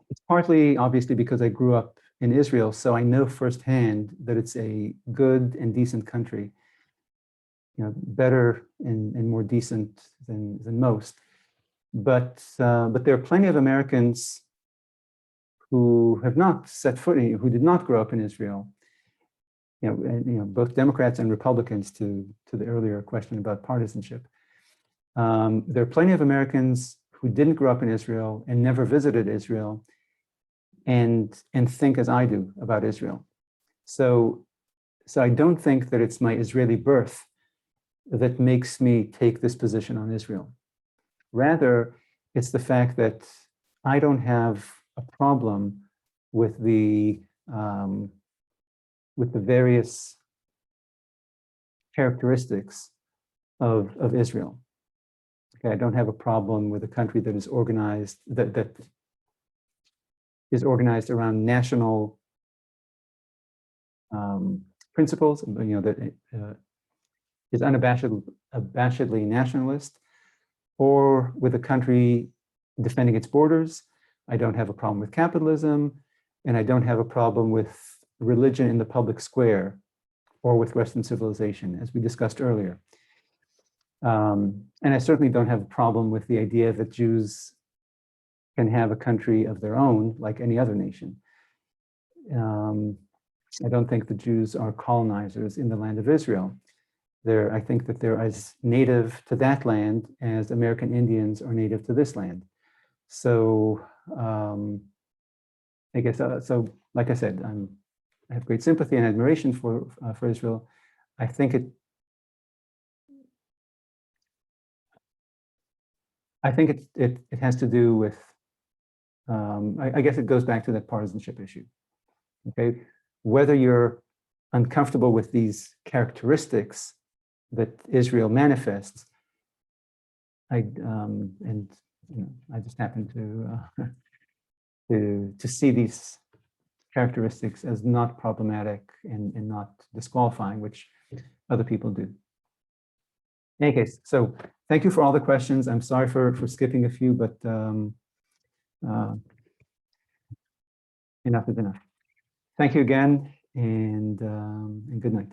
It's partly, obviously, because I grew up in Israel, so I know firsthand that it's a good and decent country, better and more decent than most. But there are plenty of Americans who have not set foot in, who did not grow up in Israel. Both Democrats and Republicans, to the earlier question about partisanship. There are plenty of Americans who didn't grow up in Israel and never visited Israel, and think as I do about Israel. So I don't think that it's my Israeli birth that makes me take this position on Israel. Rather, it's the fact that I don't have a problem with the various characteristics of Israel. Okay, I don't have a problem with a country that is organized that is organized around national principles. That is unabashedly nationalist, or with a country defending its borders. I don't have a problem with capitalism, and I don't have a problem with religion in the public square or with Western civilization, as we discussed earlier. And I certainly don't have a problem with the idea that Jews can have a country of their own, like any other nation. I don't think the Jews are colonizers in the land of Israel. I think that they're as native to that land as American Indians are native to this land. So I guess, like I said, I have great sympathy and admiration for Israel. I think it has to do with, I guess it goes back to that partisanship issue. Okay, whether you're uncomfortable with these characteristics that Israel manifests, I just happen to see these characteristics as not problematic and not disqualifying, which other people do. In any case, so thank you for all the questions. I'm sorry for skipping a few, but enough is enough. Thank you again, and good night.